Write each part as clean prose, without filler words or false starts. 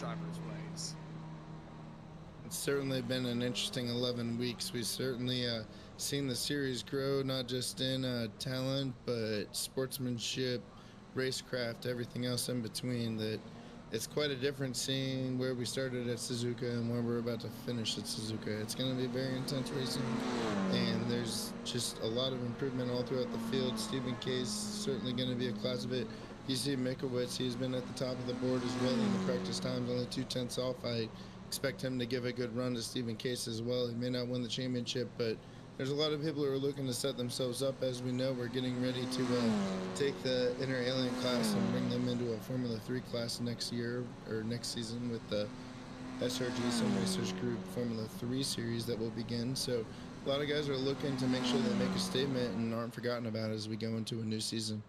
drivers' ways. It's certainly been an interesting 11 weeks. We've certainly seen the series grow, not just in talent, but sportsmanship, racecraft, everything else in between. That it's quite a difference seeing where we started at Suzuka and where we're about to finish at Suzuka. It's going to be very intense racing, and there's just a lot of improvement all throughout the field. Stephen Case certainly going to be a class of it. You see Mikowitz, he's been at the top of the board as well in the practice times, only 2/10 off. I expect him to give a good run to Stephen Case as well. He may not win the championship, but there's a lot of people who are looking to set themselves up. As we know, we're getting ready to take the Inter Alien class and bring them into a Formula 3 class next year or next season with the SRG Sim Racers Group Formula 3 series that will begin. So a lot of guys are looking to make sure they make a statement and aren't forgotten about as we go into a new season.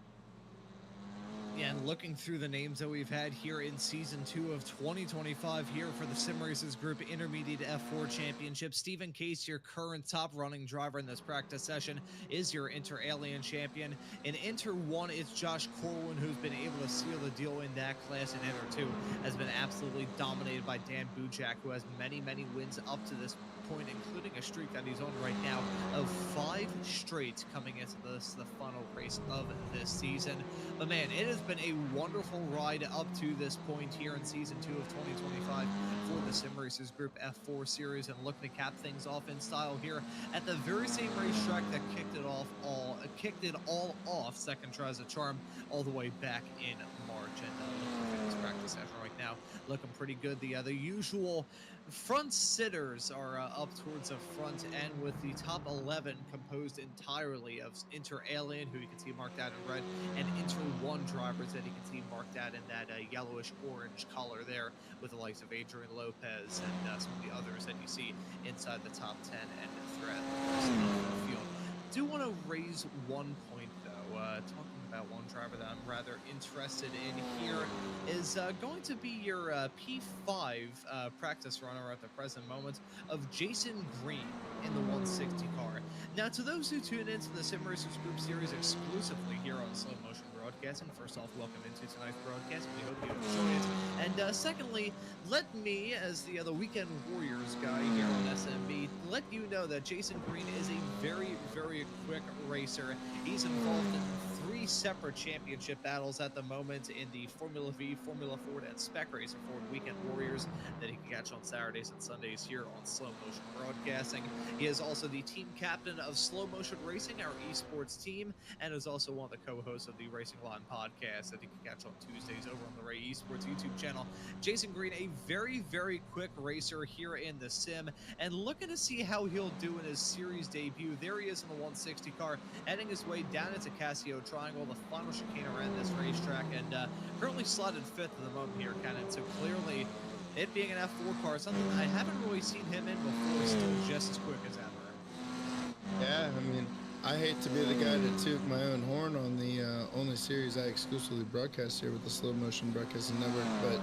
Yeah, and looking through the names that we've had here in Season 2 of 2025 here for the Sim Racers Group Intermediate F4 Championship, Stephen Case, your current top running driver in this practice session, is your Inter-Alien champion. In Inter 1, it's Josh Corwin, who's been able to seal the deal in that class, and Inter 2 has been absolutely dominated by Dan Bujak, who has many wins up to this point, including a streak that he's on right now of 5 straight coming into the final race of this season. But man, it has been a wonderful ride up to this point here in Season 2 of 2025 for the Sim Racers Group F4 Series, and looking to cap things off in style here at the very same racetrack that kicked it all off, second tries a charm, all the way back in March. And this practice session right now looking pretty good. The usual front sitters are up towards the front end, with the top 11 composed entirely of Inter-Alien, who you can see marked out in red, and Inter 1 drivers that you can see marked out in that yellowish orange color there, with the likes of Adrian Lopez and some of the others that you see inside the top 10 and throughout the rest of the field. Do want to raise one point, though, talking about one driver that I'm rather interested in here is going to be your P5 practice runner at the present moment of Jason Green in the 160 car. Now, to those who tune into the Sim Racers Group Series exclusively here on Slow Motion Broadcasting, first off, welcome into tonight's broadcast. We hope you enjoy it. And secondly, let me, as the Weekend Warriors guy here on SMB, let you know that Jason Green is a very quick racer. He's involved in 3 separate championship battles at the moment in the Formula V, Formula Ford, and Spec Racer Ford Weekend Warriors that he can catch on Saturdays and Sundays here on Slow Motion Broadcasting. He is also the team captain of Slow Motion Racing, our esports team, and is also one of the co-hosts of the Racing Line podcast that you can catch on Tuesdays over on the Ray Esports YouTube channel. Jason Green, a very quick racer here in the sim, and looking to see how he'll do in his series debut. There he is in the 160 car, heading his way down into Casio Triangle, the final chicane around this racetrack, and currently slotted 5th at the moment here, Cannon. So clearly, it being an F4 car, something I haven't really seen him in before, still just as quick as ever. Yeah, I mean, I hate to be the guy to toot my own horn on the only series I exclusively broadcast here with the Slow Motion Broadcasting Network,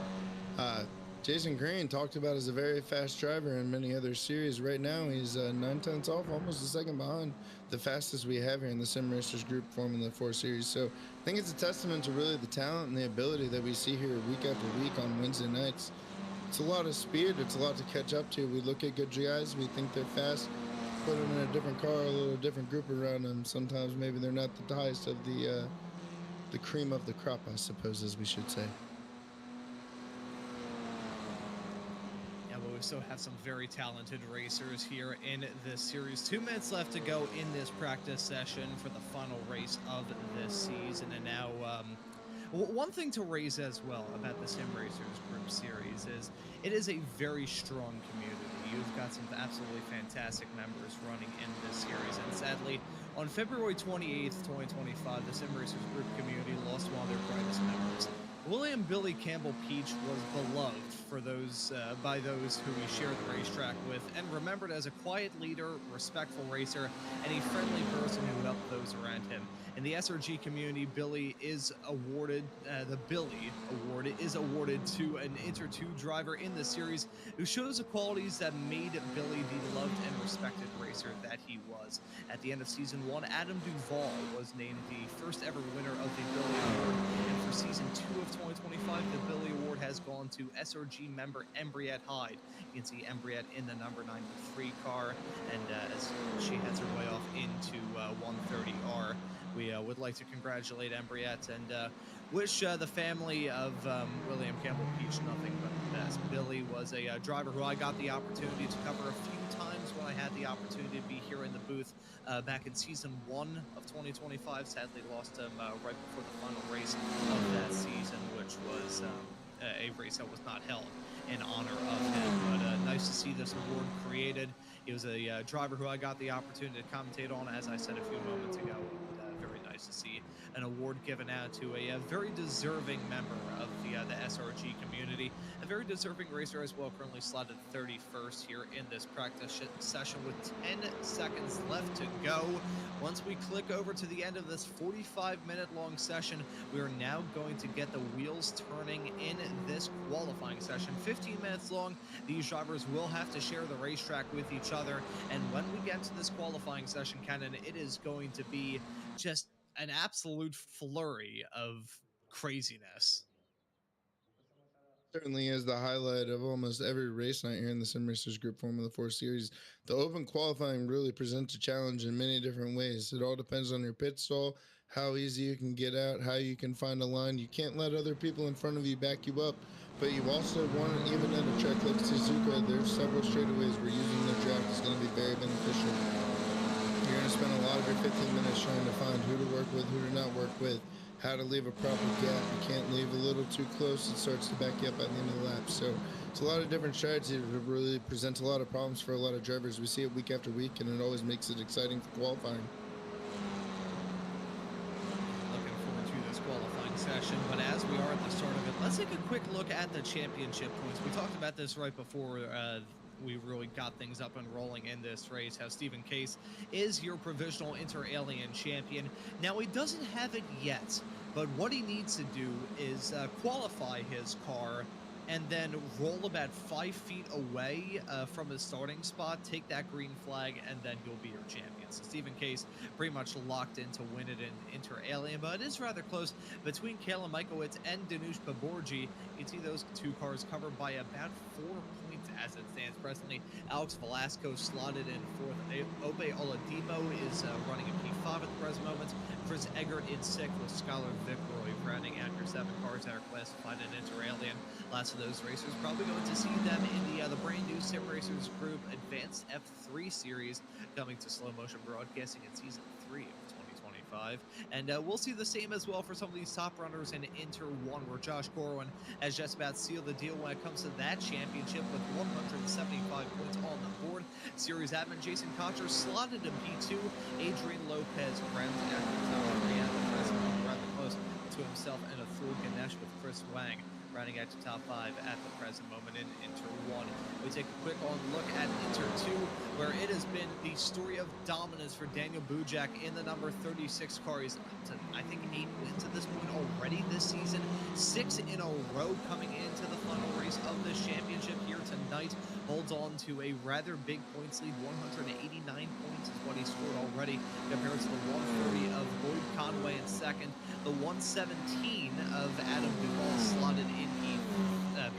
but Jason Green talked about as a very fast driver in many other series. Right now, he's 9/10 off, almost a second behind the fastest we have here in the Sim Racers Group Formula 4 series. So I think it's a testament to really the talent and the ability that we see here week after week on Wednesday nights. It's a lot of speed. It's a lot to catch up to. We look at good guys. We think they're fast. Put them in a different car, a little different group around them. Sometimes maybe they're not the highest of the cream of the crop, I suppose, as we should say. But we still have some very talented racers here in this series. 2 minutes left to go in this practice session for the final race of this season. And now, one thing to raise as well about the Sim Racers Group Series is it is a very strong community. You've got some absolutely fantastic members running in this series. And sadly, on February 28th, 2025, the Sim Racers Group community lost one of their brightest members. William Billy Campbell Peach was beloved for those by those who he shared the racetrack with, and remembered as a quiet leader, respectful racer, and a friendly person who helped those around him. In the SRG community, Billy is awarded the Billy Award is awarded to an Inter 2 driver in the series who shows the qualities that made Billy the loved and respected racer that he was. At the end of Season 1, Adam Duvall was named the first ever winner of the Billy Award, and for Season 2 of 2025, the Billy Award has gone on to SRG member Embriette Hyde. You can see Embriette in the number 93 car, and as she heads her way off into 130R. We would like to congratulate Embriette and wish the family of William Campbell Peach nothing but the best. Billy was a driver who I got the opportunity to cover a few times when I had the opportunity to be here in the booth back in season 1 of 2025. Sadly lost him right before the final race of that season, which was a race that was not held in honor of him. But nice to see this award created. He was a driver who I got the opportunity to commentate on, as I said a few moments ago, and very nice to see an award given out to a very deserving member of the SRG community, a very deserving racer as well, currently slotted 31st here in this practice session with 10 seconds left to go. Once we click over to the end of this 45-minute long session, we are now going to get the wheels turning in this qualifying session. 15 minutes long. These drivers will have to share the racetrack with each other, and when we get to this qualifying session, Kenan, it is going to be just an absolute flurry of craziness. Certainly is the highlight of almost every race night here in the Sim Racers Group Formula 4 Series. The open qualifying really presents a challenge in many different ways. It all depends on your pit stall, how easy you can get out, how you can find a line. You can't let other people in front of you back you up, but you also want, even at a track like Suzuka, there's several straightaways where using the draft is going to be very beneficial. You're going to spend a lot of your 15 minutes trying to find who to work with, who to not work with, how to leave a proper gap. You can't leave a little too close. It starts to back you up at the end of the lap. So it's a lot of different strategies. It really presents a lot of problems for a lot of drivers. We see it week after week, and it always makes it exciting for qualifying. Looking forward to this qualifying session, but as we are at the start of it, let's take a quick look at the championship points. We talked about this right before we really got things up and rolling in this race, how Stephen Case is your provisional Inter-Alien champion. Now, he doesn't have it yet, but what he needs to do is qualify his car and then roll about 5 feet away from his starting spot, take that green flag, and then he'll be your champion. So Stephen Case pretty much locked in to win it in Inter-Alien, but it is rather close between Kayla Michaelitz and Danush Paborji. You can see those two cars covered by about 4 points as it stands presently. Alex Velasco slotted in 4th. Obe Oladipo is running a P5 at the present moment. Chris Eggert in 6th with Skylar Vickroy rounding out your 7 cars that are classified in Inter-Alien. Last of those racers, probably going to see them in the brand new Sim Racers Group Advanced F3 Series coming to slow motion broadcasting in season 3 of 2025. And we'll see the same as well for some of these top runners in Inter 1, where Josh Corwin has just about sealed the deal when it comes to that championship with 175 points on the board. Series admin Jason Kocher slotted in P2. Adrian Lopez rounding out the top 3 at the present moment, rather close to himself, and Athul Ganesh with Chris Wang running out to top 5 at the present moment in Inter 1. We take a quick look at Inter 2, where it has been the story of dominance for Daniel Bujak in the number 36 car. He's up to, I think, 8 wins at this point already this season. 6 in a row coming into the final race of this championship here tonight. Holds on to a rather big points lead. 189 points is what he scored already, compared to the 130 of Lloyd Conway in second. The 117 of Adam Duvall slotted in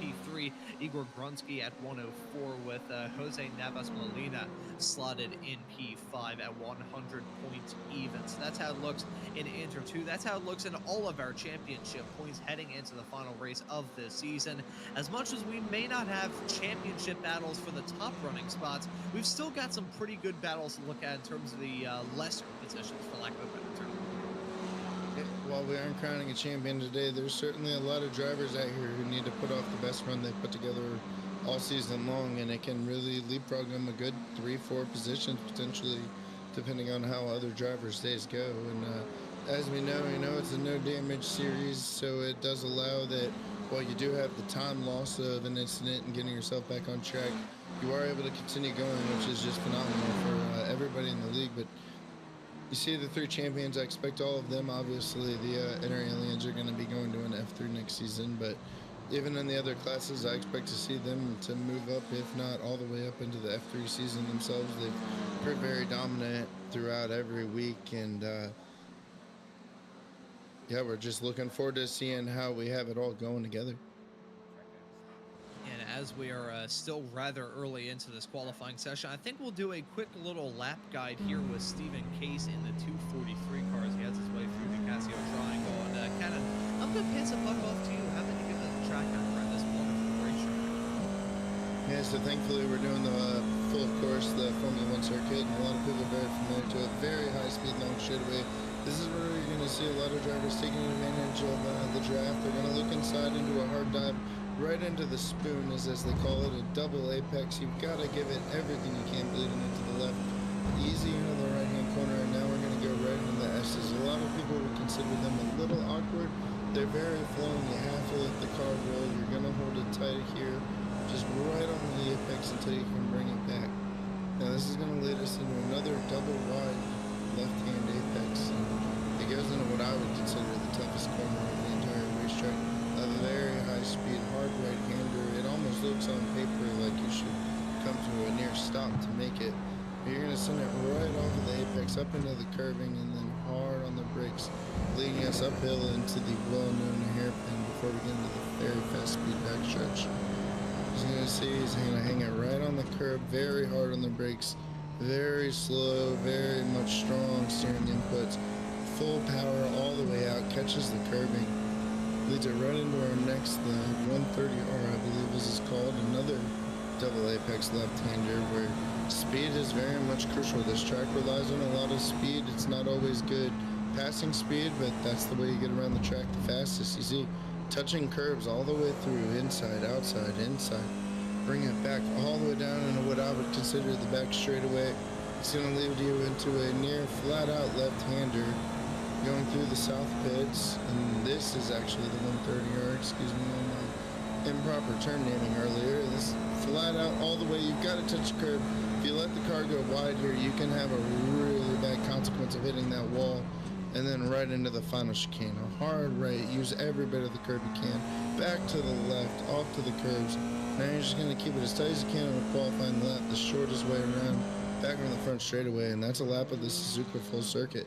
P3. Igor Grunsky at 104 with Jose Navas Molina slotted in P5 at 100 points even. So that's how it looks in Inter 2. That's how it looks in all of our championship points heading into the final race of this season. As much as we may not have championship battles for the top running spots, we've still got some pretty good battles to look at in terms of the lesser positions, for lack of a better term. While we aren't crowning a champion today, there's certainly a lot of drivers out here who need to put off the best run they put together all season long, and it can really leapfrog them a good 3-4 positions potentially, depending on how other drivers' days go. And as we know, it's a no damage series, so it does allow that while you do have the time loss of an incident and getting yourself back on track, you are able to continue going, which is just phenomenal for everybody in the league. But you see the 3 champions, I expect all of them. Obviously, the Inter-Aliens are going to be going to an F3 next season, but even in the other classes, I expect to see them to move up, if not all the way up into the F3 season themselves. They've been very dominant throughout every week, and yeah, we're just looking forward to seeing how we have it all going together. And as we are still rather early into this qualifying session, I think we'll do a quick little lap guide here with Stephen Case in the 243 cars. He has his way through the Casio Triangle. And Cannon, I'm going to pass the buck off to you. How did you get the track out around this wonderful racetrack? Yeah, so thankfully we're doing the full course, the Formula One circuit, and a lot of people are very familiar to it. Very high speed, long straightaway. This is where you're going to see a lot of drivers taking advantage of the draft. They're going to look inside into a hard dive, right into the spoon, as they call it, a double apex. You've got to give it everything you can, bleeding into the left. Easy into the right-hand corner, and now we're going to go right into the S's. A lot of people would consider them a little awkward. They're very flowing. You have to let the car roll. You're going to hold it tight here, just right on the apex until you can bring it back. Now this is going to lead us into another double wide left-hand apex, and it goes into what I would consider the toughest corner of the entire racetrack. A very high-speed, hard right-hander. It almost looks on paper like you should come to a near stop to make it. But you're going to send it right off of the apex, up into the curving, and then hard on the brakes, leading us uphill into the well-known hairpin before we get into the very fast-speed backstretch. As you're going to see, he's going to hang it right on the curb, very hard on the brakes, very slow, very much strong steering inputs, full power all the way out, catches the curbing, leads it right into our next, the 130R, I believe this is called, another double apex left-hander, where speed is very much crucial. This track relies on a lot of speed. It's not always good passing speed, but that's the way you get around the track the fastest. You see, touching curves all the way through, inside, outside, inside. Bring it back all the way down into what I would consider the back straightaway. It's going to lead you into a near flat-out left-hander going through the south pits, and this is actually the 130R, excuse me on my improper turn naming earlier. This flat out all the way, you've got to touch the curb. If you let the car go wide here, you can have a really bad consequence of hitting that wall, and then right into the final chicane. A hard right, use every bit of the curb you can, back to the left, off to the curves. Now you're just going to keep it as tight as you can on a qualifying lap, the shortest way around, back on the front straightaway, and that's a lap of the Suzuka full circuit.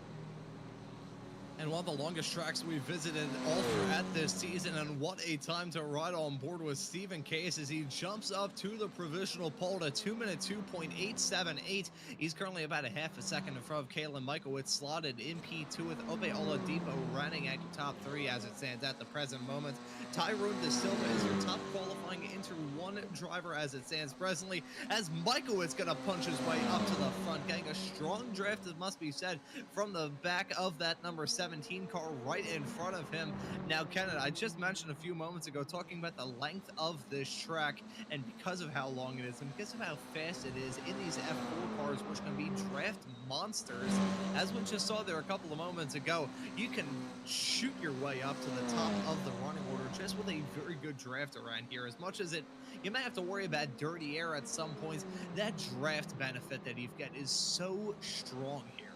And one of the longest tracks we've visited all throughout this season, and what a time to ride on board with Stephen Case as he jumps up to the provisional pole to 2-minute 2.878. He's currently about a half a second in front of Kalen Michaelwitz, slotted in P2 with Obe Oladipo running at top 3 as it stands at the present moment. Tyrone De Silva is your top qualifying Inter 1 driver as it stands presently, as Michaelwitz gonna punch his way up to the front, getting a strong draft, it must be said, from the back of that number 17 car right in front of him. Now, Kenneth, I just mentioned a few moments ago talking about the length of this track, and because of how long it is and because of how fast it is in these F4 cars, which can be draft monsters, as we just saw there a couple of moments ago, you can shoot your way up to the top of the running order just with a very good draft around here. As much as you might have to worry about dirty air at some points, that draft benefit that you get is so strong here.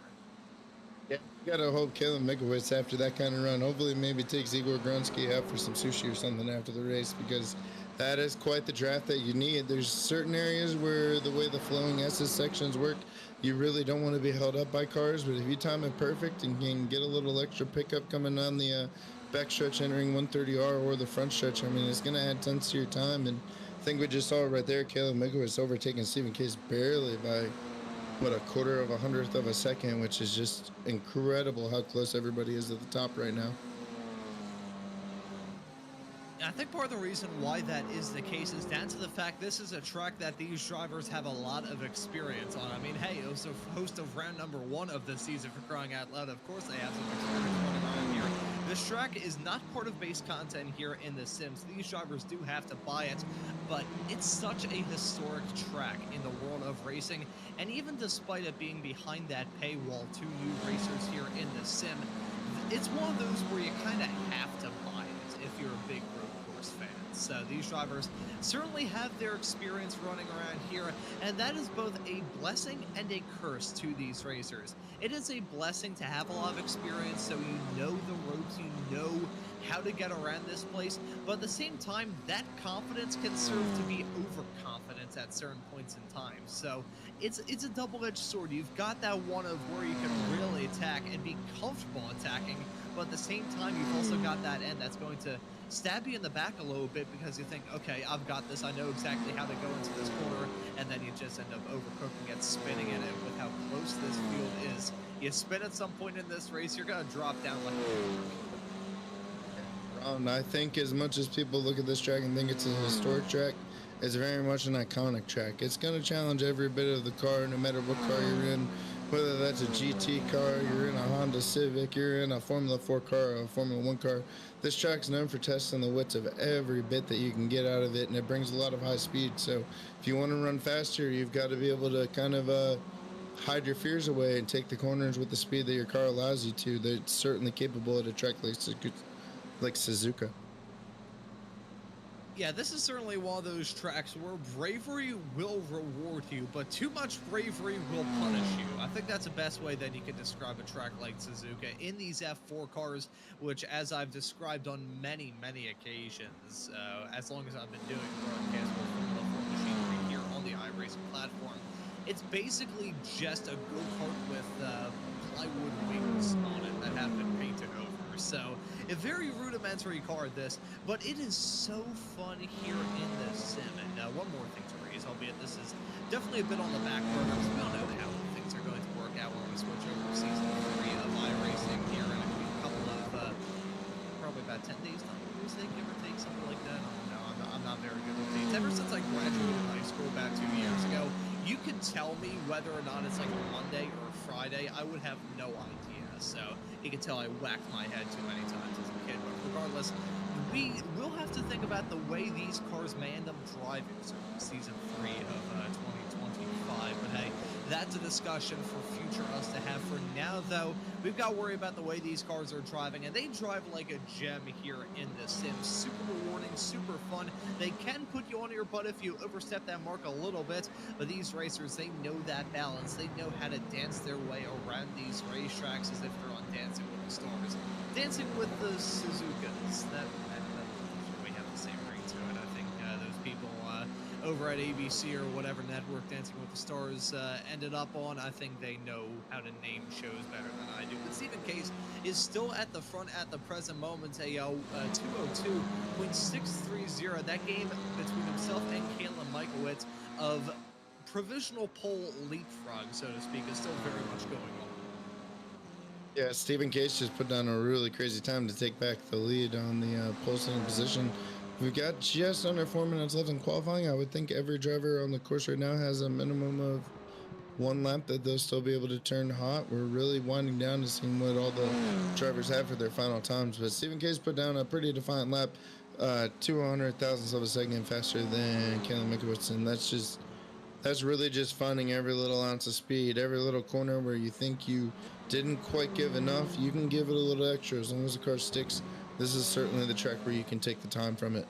Yeah, you gotta hope Kalen Michaelwitz after that kind of run, hopefully maybe takes Igor Gronsky out for some sushi or something after the race, because that is quite the draft that you need. There's certain areas where the way the flowing SS sections work, you really don't want to be held up by cars, but if you time it perfect and can get a little extra pickup coming on the back stretch entering 130R or the front stretch, I mean, it's going to add tons to your time. And I think we just saw it right there. Kalen Michaelwitz overtaking Stephen Case barely by what, a quarter of a hundredth of a second, which is just incredible how close everybody is at the top right now. I think part of the reason why that is the case is down to the fact this is a track that these drivers have a lot of experience on. I mean, hey, it was a host of round number 1 of the season, for crying out loud. Of course they have some experience running around here. This track is not part of base content here in The Sims. These drivers do have to buy it, but it's such a historic track in the world of racing, and even despite it being behind that paywall to new racers here in The Sim, it's one of those where you kind of have to buy it if you're a big road course fan. So these drivers certainly have their experience running around here, and that is both a blessing and a curse to these racers. It is a blessing to have a lot of experience, so you know the ropes, you know how to get around this place, but at the same time, that confidence can serve to be overconfidence at certain points in time. So it's a double-edged sword. You've got that one of where you can really attack and be comfortable attacking, but at the same time, you've also got that end that's going to stab you in the back a little bit because you think, okay, I've got this. I know exactly how to go into this corner, and then you just end up overcooking it, spinning in it with how close this field is. You spin at some point in this race, you're going to drop down like I think as much as people look at this track and think it's a historic track, it's very much an iconic track. It's going to challenge every bit of the car, no matter what car you're in, whether that's a GT car, you're in a Honda Civic, you're in a Formula 4 car, or a Formula 1 car. This track's known for testing the wits of every bit that you can get out of it, and it brings a lot of high speed. So if you want to run faster, you've got to be able to kind of hide your fears away and take the corners with the speed that your car allows you to. That's certainly capable at a track like Suzuka. Yeah, this is certainly one of those tracks where bravery will reward you, but too much bravery will punish you. I think that's the best way that you can describe a track like Suzuka in these F4 cars, which, as I've described on many, many occasions, as long as I've been doing broadcasts with Formula 4 machinery here on the iRacing platform, it's basically just a go-kart with plywood wings on it that have been painted over. So, a very rudimentary car, this, but it is so fun here in this sim. And one more thing to raise, albeit this is definitely a bit on the back burner, because we don't know how things are going to work out when we switch over to Season 3 of iRacing here in a couple of, probably about 10 days, time, give or take, something like that. I don't know, I'm not very good with dates. Ever since I graduated high school about 2 years ago, you could tell me whether or not it's like a Monday or a Friday, I would have no idea. So you can tell I whacked my head too many times as a kid. But regardless, we will have to think about the way these cars may end up driving. So Season 3 of 2025. But hey, that's a discussion for future us to have. For now, though, we've got to worry about the way these cars are driving. And they drive like a gem here in the sim. Super rewarding, super fun. They can put you on your butt if you overstep that mark a little bit. But these racers, they know that balance. They know how to dance their way around these racetracks as if they're on Dancing with the Stars. Dancing with the Suzukas. That we have the same ring to it. I think those people over at ABC or whatever network Dancing with the Stars ended up on, I think they know how to name shows better than I do. But Stephen Case is still at the front at the present moment, a 202.630. That game between himself and Caitlin Michaelwitz of provisional pole leapfrog, so to speak, is still very much going on. Yeah, Stephen Case just put down a really crazy time to take back the lead on the pole sitting position. We've got just under 4 minutes left in qualifying. I would think every driver on the course right now has a minimum of 1 lap that they'll still be able to turn hot. We're really winding down to see what all the drivers have for their final times. But Stephen Case put down a pretty defiant lap, 200 thousandths of a second faster than Caitlin Mickowitz, and that's really just finding every little ounce of speed, every little corner where you think you didn't quite give enough, you can give it a little extra. As long as the car sticks, this is certainly the track where you can take the time from it.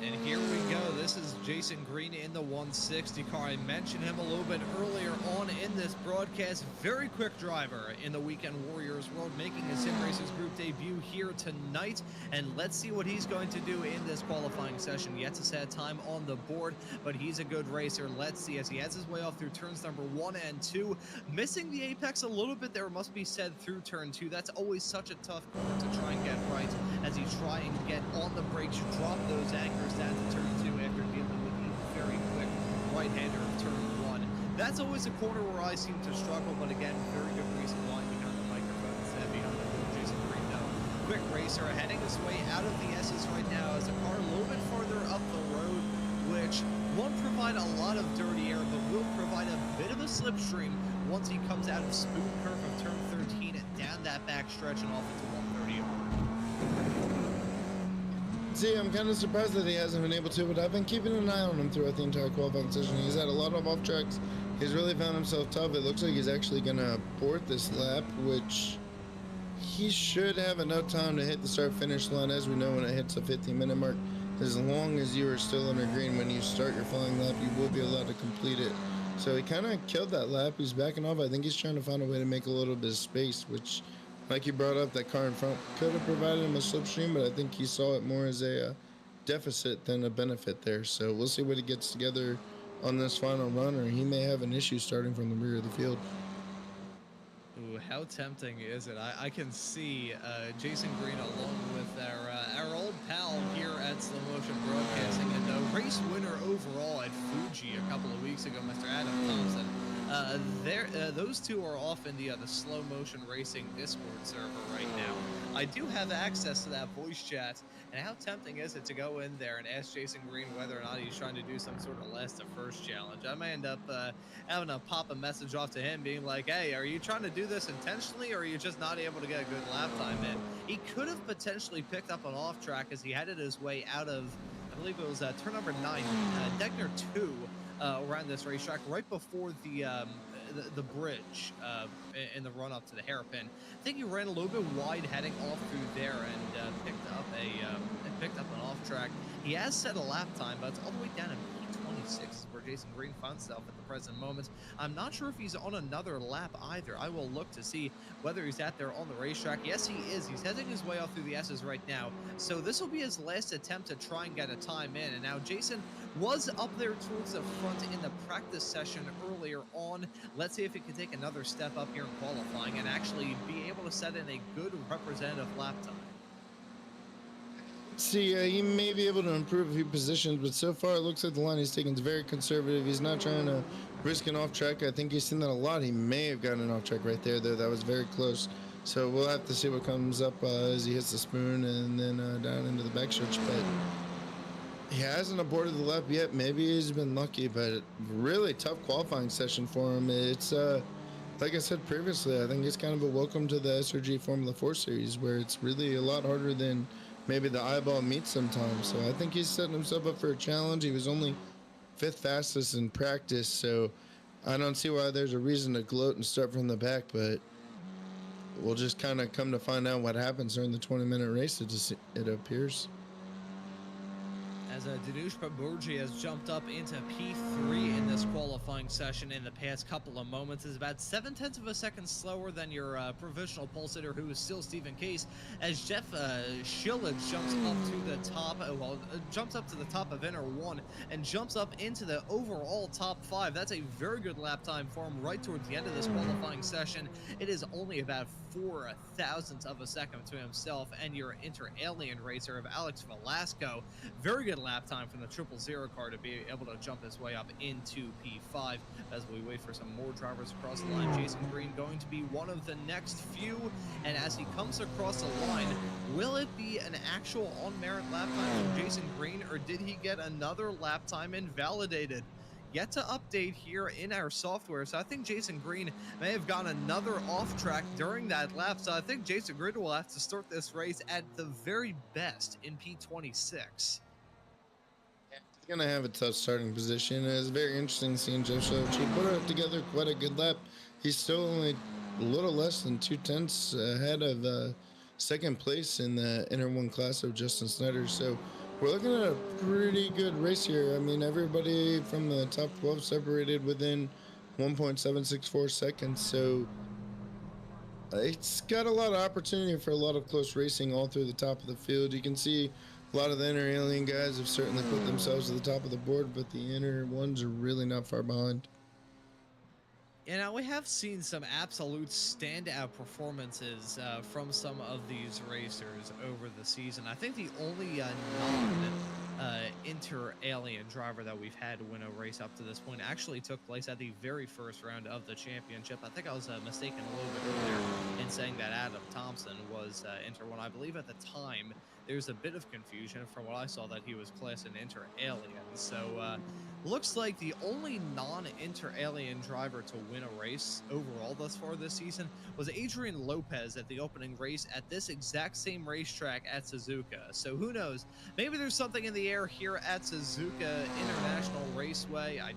And here we go. This is Jason Green in the 160 car. I mentioned him a little bit earlier on in this broadcast. Very quick driver in the Weekend Warriors world, making his Sim Racers Group debut here tonight. And let's see what he's going to do in this qualifying session. Yet to set time on the board, but he's a good racer. Let's see as he has his way off through turns number 1 and 2. Missing the apex a little bit there, must be said, through turn 2. That's always such a tough corner to try and get right as he try and get on the brakes, drop those anchors down to turn 2 after dealing with a very quick right-hander of turn 1. That's always a corner where I seem to struggle, but again, very good reason why behind the microphone instead of behind the wheel. Jason Green, though, quick racer, heading his way out of the S's right now as a car a little bit farther up the road, which won't provide a lot of dirty air, but will provide a bit of a slipstream once he comes out of Spoon Curve of turn 13 and down that back stretch and off into 130 over. See, I'm kind of surprised that he hasn't been able to, but I've been keeping an eye on him throughout the entire qualifying session. He's had a lot of off tracks. He's really found himself tough. It looks like he's actually going to abort this lap, which he should have enough time to hit the start-finish line. As we know, when it hits the 15-minute mark, as long as you are still under green when you start your flying lap, you will be allowed to complete it. So he kind of killed that lap. He's backing off. I think he's trying to find a way to make a little bit of space, which, like you brought up, that car in front could have provided him a slipstream, but I think he saw it more as a deficit than a benefit there. So we'll see what he gets together on this final run, or he may have an issue starting from the rear of the field. Ooh, how tempting is it? I can see Jason Green along with our old pal here at Slow Motion Broadcasting and the race winner overall at Fuji a couple of weeks ago, Mr. Adam Thompson. Those two are off in the Slow Motion Racing Discord server right now. I do have access to that voice chat, and how tempting is it to go in there and ask Jason Green whether or not he's trying to do some sort of last to first challenge? I may end up having to pop a message off to him being like, hey, are you trying to do this intentionally, or are you just not able to get a good lap time in? He could have potentially picked up an off track as he headed his way out of, I believe it was turn number 9, Degner 2, around this racetrack right before the bridge in the run up to the hairpin. I think he ran a little bit wide heading off through there and picked up an off track. He has set a lap time, but it's all the way down in P26 where Jason Green finds himself at the present moment. I'm not sure if he's on another lap either. I will look to see whether he's out there on the racetrack. Yes, he is. He's heading his way off through the S's right now. So this will be his last attempt to try and get a time in. And now Jason was up there towards the front in the practice session earlier on. Let's see if he can take another step up here in qualifying and actually be able to set in a good representative lap time. See, he may be able to improve a few positions, but so far it looks like the line he's taking is very conservative. He's not trying to risk an off track. I think he's seen that a lot. He may have gotten an off track right there, though. That was very close. So we'll have to see what comes up as he hits the spoon and then down into the backstretch. But he hasn't aborted the lap yet. Maybe he's been lucky, but really tough qualifying session for him. It's like I said previously, I think it's kind of a welcome to the SRG Formula 4 series where it's really a lot harder than maybe the eyeball meets sometimes. So I think he's setting himself up for a challenge. He was only 5th fastest in practice, so I don't see why there's a reason to gloat and start from the back, but we'll just kind of come to find out what happens during the 20-minute race, it appears. As Danush Baburgi has jumped up into P3 in this qualifying session in the past couple of moments, is about 0.7 of a second slower than your provisional pole sitter, who is still Stephen Case, as Jeff Shillage jumps up to the top, jumps up to the top of Inner 1 and jumps up into the overall top 5. That's a very good lap time for him right towards the end of this qualifying session. It is only about 0.04 of a second to himself and your inter-alien racer of Alex Velasco. Very good lap time from the 000 car to be able to jump his way up into P5 as we wait for some more drivers across the line. Jason Green going to be one of the next few, and as he comes across the line, will it be an actual on-merit lap time from Jason Green, or did he get another lap time invalidated? Yet to update here in our software, so I think Jason Green may have gotten another off track during that lap, so I think Jason Green will have to start this race at the very best in P26. He's going to have a tough starting position. It's very interesting seeing Jeff Shillage. He put together quite a good lap. He's still only a little less than 0.2 ahead of second place in the Inter 1 class of Justin Snyder, so we're looking at a pretty good race here. I mean, everybody from the top 12 separated within 1.764 seconds. So it's got a lot of opportunity for a lot of close racing all through the top of the field. You can see a lot of the inner alien guys have certainly put themselves at the top of the board, but the inner ones are really not far behind. You know, we have seen some absolute standout performances from some of these racers over the season. I think the only inter-alien driver that we've had win a race up to this point actually took place at the very first round of the championship. I think I was mistaken a little bit earlier in saying that Adam Thompson was Inter 1. I believe at the time there's a bit of confusion from what I saw that he was classed an inter-alien. So looks like the only non-inter-alien driver to win a race overall thus far this season was Adrian Lopez at the opening race at this exact same racetrack at Suzuka. So who knows? Maybe there's something in the air here at Suzuka International Raceway. I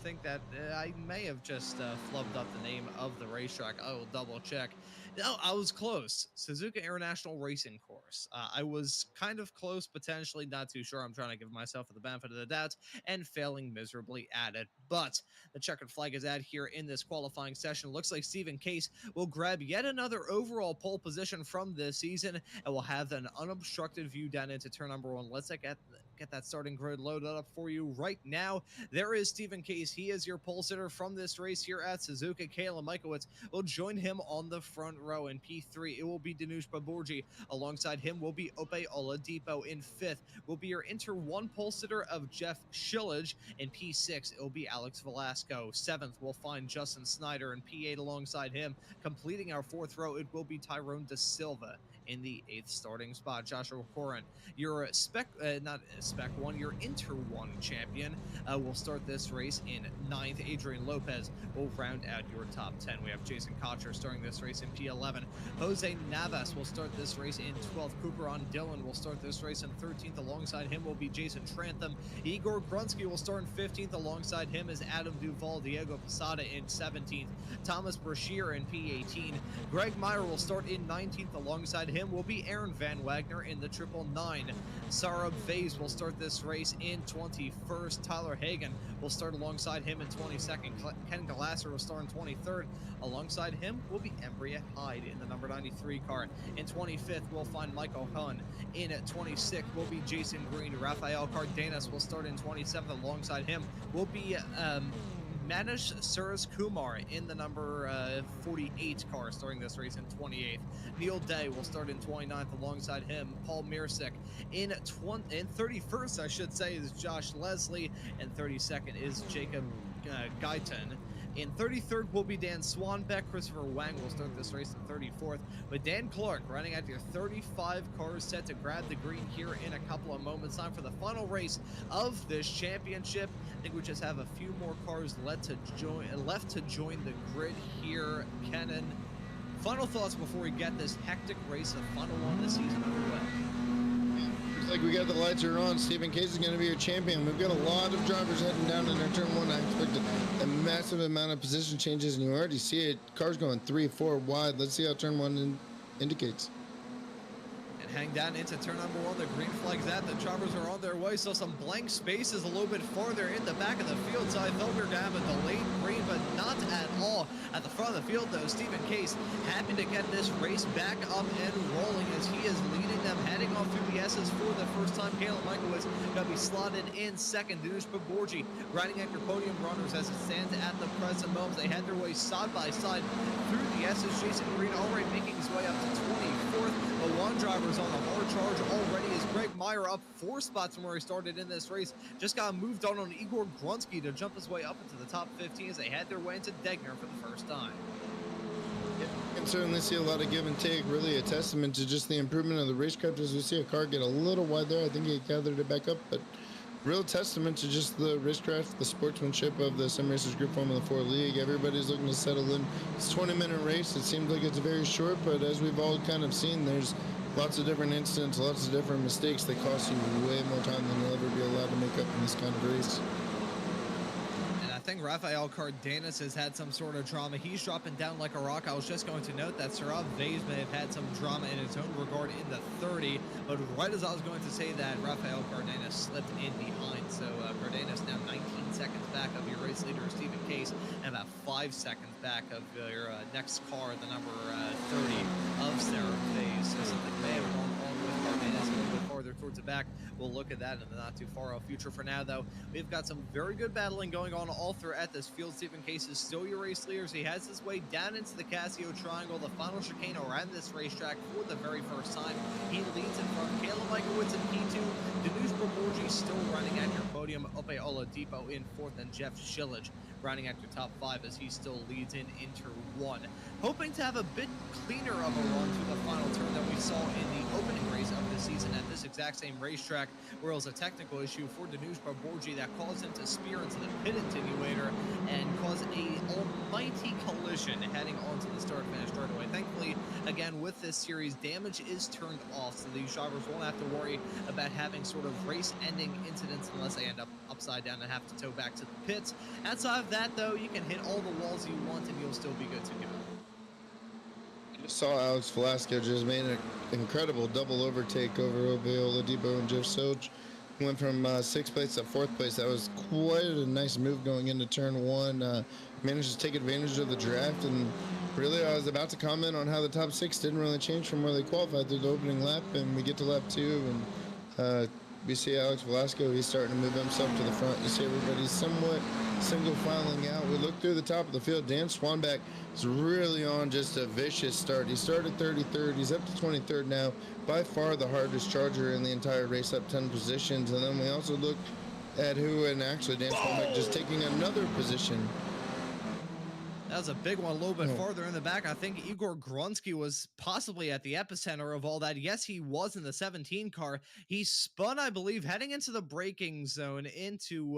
think that I may have just flubbed up the name of the racetrack. I will double check. No, I was close. Suzuka International Racing Course. I was kind of close, potentially, not too sure. I'm trying to give myself the benefit of the doubt and failing miserably at it. But the checkered flag is out here in this qualifying session. Looks like Stephen Case will grab yet another overall pole position from this season and will have an unobstructed view down into turn number 1. Let's get that starting grid loaded up for you right now. There is Stephen Case. He is your pole sitter from this race here at Suzuka. Kayla Michaelwitz will join him on the front row. In P3, it will be Danush Baburji. Alongside him will be Ope Oladipo. In 5th will be your Inter 1 pole sitter of Jeff Shillage. In P6, it will be Alex Velasco. 7th, we'll find Justin Snyder. In P8, alongside him, completing our 4th row, it will be Tyrone Da Silva in the 8th starting spot. Joshua Corin, your not spec 1, your Inter 1 champion, will start this race in 9th. Adrian Lopez will round out your top 10. We have Jason Kocher starting this race in P11. Jose Navas will start this race in 12th. Cooperon Dillon will start this race in 13th. Alongside him will be Jason Trantham. Igor Grunsky will start in 15th. Alongside him is Adam Duvall. Diego Posada in 17th. Thomas Brashear in P18. Greg Meyer will start in 19th. Alongside him will be Aaron Van Wagner in the 999. Sarah Vase will start this race in 21st. Tyler Hagan will start alongside him in 22nd. Ken Glasser will start in 23rd. Alongside him will be Embria Hyde in the number 93 car. In 25th, we'll find Michael Hunn. In 26th will be Jason Green. Rafael Cardenas will start in 27th. Alongside him will be Manish Suresh Kumar in the number 48 car, starting this race in 28th. Neil Day will start in 29th. Alongside him, Paul Mirsick. In 31st, I should say, is Josh Leslie. And 32nd is Jacob Guyton. In 33rd will be Dan Swanbeck. Christopher Wang will start this race in 34th, with Dan Clark running at your 35 cars set to grab the green here in a couple of moments. Time for the final race of this championship. I think we just have a few more cars left to join the grid here. Kenan, final thoughts before we get this hectic race of final one of the season underway. Looks like we got the lights are on. Stephen Case is going to be your champion. We've got a lot of drivers heading down in their turn 1. I expect a massive amount of position changes, and you already see it. Cars going 3, 4 wide. Let's see how turn 1 indicates. Hang down into turn number 1. The green flag's at. The drivers are on their way. So some blank spaces a little bit farther in the back of the field. So I thought we were going to have a delayed green, but not at all. At the front of the field, though, Stephen Case happy to get this race back up and rolling as he is leading them, heading off through the S's for the first time. Kayla Michaelwitz going to be slotted in 2nd. Danush Baburji riding at your podium runners as it stands at the present moment. They had their way side by side through the S's. Jason Green already making his way up to 24th. The one driver's on a hard charge already as Greg Meyer up 4 spots from where he started in this race. Just got moved on Igor Grunsky to jump his way up into the top 15 as they had their way into Degner for the first time. You can certainly see a lot of give and take, really a testament to just the improvement of the racecraft. As we see a car get a little wide there, I think he gathered it back up, but real testament to just the racecraft, the sportsmanship of the Sim Racers Group Formula 4 League. Everybody's looking to settle in. It's a 20-minute race. It seems like it's very short, but as we've all kind of seen, there's lots of different incidents, lots of different mistakes that cost you way more time than you'll ever be allowed to make up in this kind of race. I think Rafael Cardenas has had some sort of drama. He's dropping down like a rock. I was just going to note that Saurav Vase may have had some drama in his own regard in the 30, but right as I was going to say that, Rafael Cardenas slipped in behind. So Cardenas now 19 seconds back of your race leader, Stephen Case, and about 5 seconds back of your next car, the number 30 of Sarah Vase. So something may have gone on with Cardenas a little bit farther towards the back. We'll look at that in the not too far off future. For now, though, we've got some very good battling going on all throughout this field. Stephen Case is still your race leader. He has his way down into the Casio Triangle, the final chicane around this racetrack for the very first time. He leads in front. Kayla Michaelwitz in P2. Danush Baburji still running at your podium. Ope Oladipo in 4th, and Jeff Shillage running at your top 5 as he still leads in Inter 1. Hoping to have a bit cleaner of a run to the final turn that we saw in the opening race of the season at this exact same racetrack, where it was a technical issue for Danush Baburji that caused him to spear into the pit attenuator and cause a almighty collision heading onto the start-finish straightaway. Thankfully, again, with this series, damage is turned off, so these drivers won't have to worry about having sort of race-ending incidents unless they end up upside down and have to tow back to the pits. Outside of that, though, you can hit all the walls you want and you'll still be good to go. Saw Alex Velasco just made an incredible double overtake over Ope Oladipo and Jeff Shillage. Went from 6th place to 4th place. That was quite a nice move going into turn 1. Managed to take advantage of the draft, and really I was about to comment on how the top 6 didn't really change from where they qualified through the opening lap, and we get to lap 2 and We see Alex Velasco, he's starting to move himself to the front. You see everybody's somewhat single filing out. We look through the top of the field. Dan Swanbeck is really on just a vicious start. He started 33rd. He's up to 23rd now. By far the hardest charger in the entire race, up 10 positions. And then we also look at who, and actually Dan Swanbeck just taking another position. That was a big one, a little bit farther in the back. I think Igor Grunsky was possibly at the epicenter of all that. Yes, he was in the 17 car. He spun, I believe, heading into the braking zone into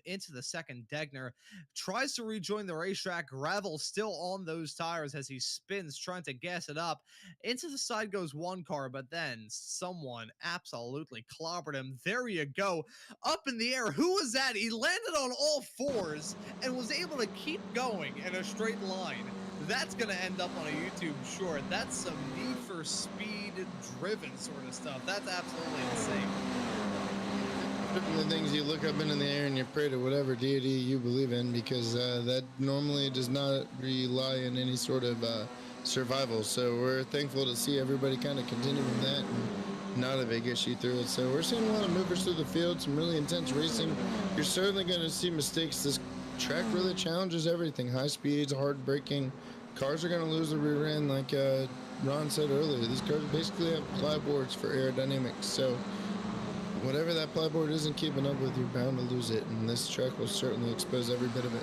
the second Degner. Tries to rejoin the racetrack. Gravel still on those tires as he spins, trying to gas it up. Into the side goes one car, but then someone absolutely clobbered him. There you go. Up in the air. Who was that? He landed on all fours and was able to keep going in a straight line. That's gonna end up on a YouTube short. That's some Need for Speed driven sort of stuff. That's absolutely insane. The things you look up into the air and you pray to whatever deity you believe in, because that normally does not rely on any sort of survival. So we're thankful to see everybody kind of continue from that and not a big issue through it. So we're seeing a lot of movers through the field, some really intense racing. You're certainly going to see mistakes. This track really challenges everything. High speeds, hard braking. Cars are going to lose the rear end, like Ron said earlier. These cars basically have plyboards for aerodynamics. So whatever that plyboard isn't keeping up with, you're bound to lose it. And this track will certainly expose every bit of it.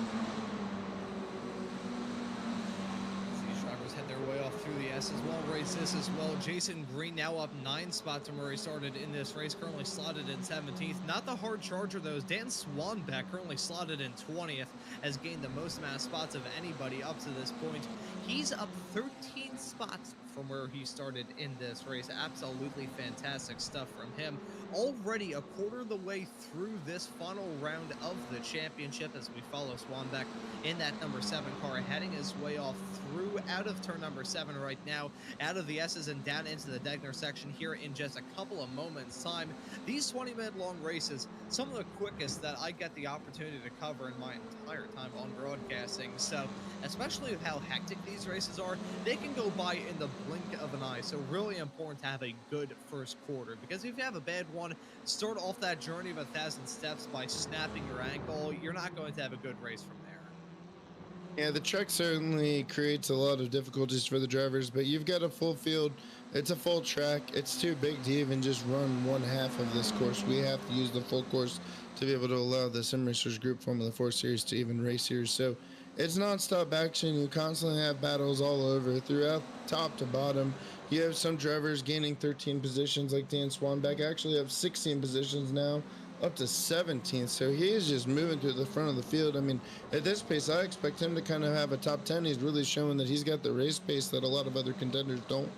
These drivers head their way off through the S as well, race this as well. Jason Green now up 9 spots from where he started in this race, currently slotted in 17th. Not the hard charger, though. Dan Swanbeck, currently slotted in 20th, has gained the most amount of spots of anybody up to this point. He's up 13 spots from where he started in this race. Absolutely fantastic stuff from him. Already a quarter of the way through this final round of the championship as we follow Swanbeck in that number 7 car, heading his way off through out of turn number 7 right now, out of the S's and down into the Degner section here in just a couple of moments time. These 20-minute long races, some of the quickest that I get the opportunity to cover in my entire time on broadcasting. So especially with how hectic these races are, they can go by in the blink of an eye. So really important to have a good first quarter, because if you have a bad one, start off that journey of 1,000 steps by snapping your ankle, you're not going to have a good race from there. Yeah, the track certainly creates a lot of difficulties for the drivers, but you've got a full field. It's a full track. It's too big to even just run one half of this course. We have to use the full course to be able to allow the Sim Racers Group Formula 4 Series to even race here. So it's non-stop action. You constantly have battles all over, throughout top to bottom. You have some drivers gaining 13 positions, like Dan Swanbeck. Actually have 16 positions now, up to 17th. So he is just moving to the front of the field. I mean, at this pace, I expect him to kind of have a top 10. He's really showing that he's got the race pace that a lot of other contenders don't.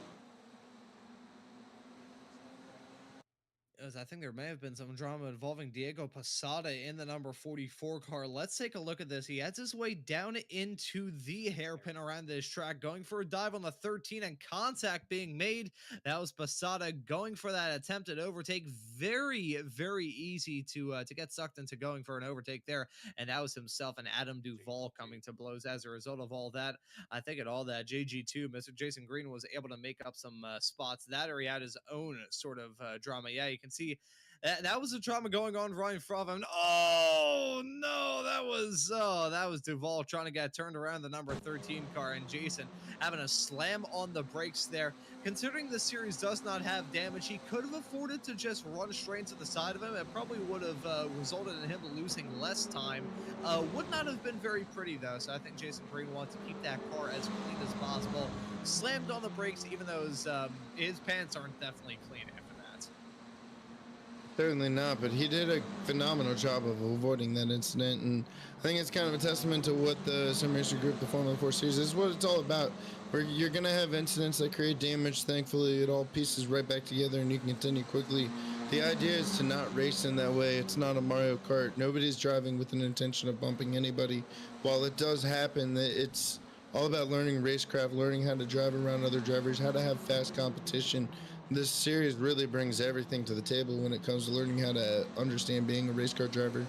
I think there may have been some drama involving Diego Posada in the number 44 car. Let's take a look at this. He heads his way down into the hairpin around this track, going for a dive on the 13 and contact being made. That was Posada going for that attempted overtake. Very, very easy to get sucked into going for an overtake there. And that was himself and Adam Duvall coming to blows as a result of all that. I think at all that, JG2, Mr. Jason Green, was able to make up some spots. That, or he had his own sort of drama. Yeah, you can see that was a drama going on. Ryan Froven. Oh no, that was Duvall trying to get turned around the number 13 car, and Jason having a slam on the brakes there. Considering the series does not have damage, he could have afforded to just run straight to the side of him. It probably would have resulted in him losing less time. Would not have been very pretty though, so I think Jason Green wants to keep that car as clean as possible. Slammed on the brakes, even though his pants aren't definitely clean after that. Certainly not, but he did a phenomenal job of avoiding that incident, and I think it's kind of a testament to what the Sim Racer Group, the Formula 4 Series, is what it's all about. Where you're going to have incidents that create damage. Thankfully, it all pieces right back together, and you can continue quickly. The idea is to not race in that way. It's not a Mario Kart. Nobody's driving with an intention of bumping anybody. While it does happen, it's all about learning racecraft, learning how to drive around other drivers, how to have fast competition. This series really brings everything to the table when it comes to learning how to understand being a race car driver.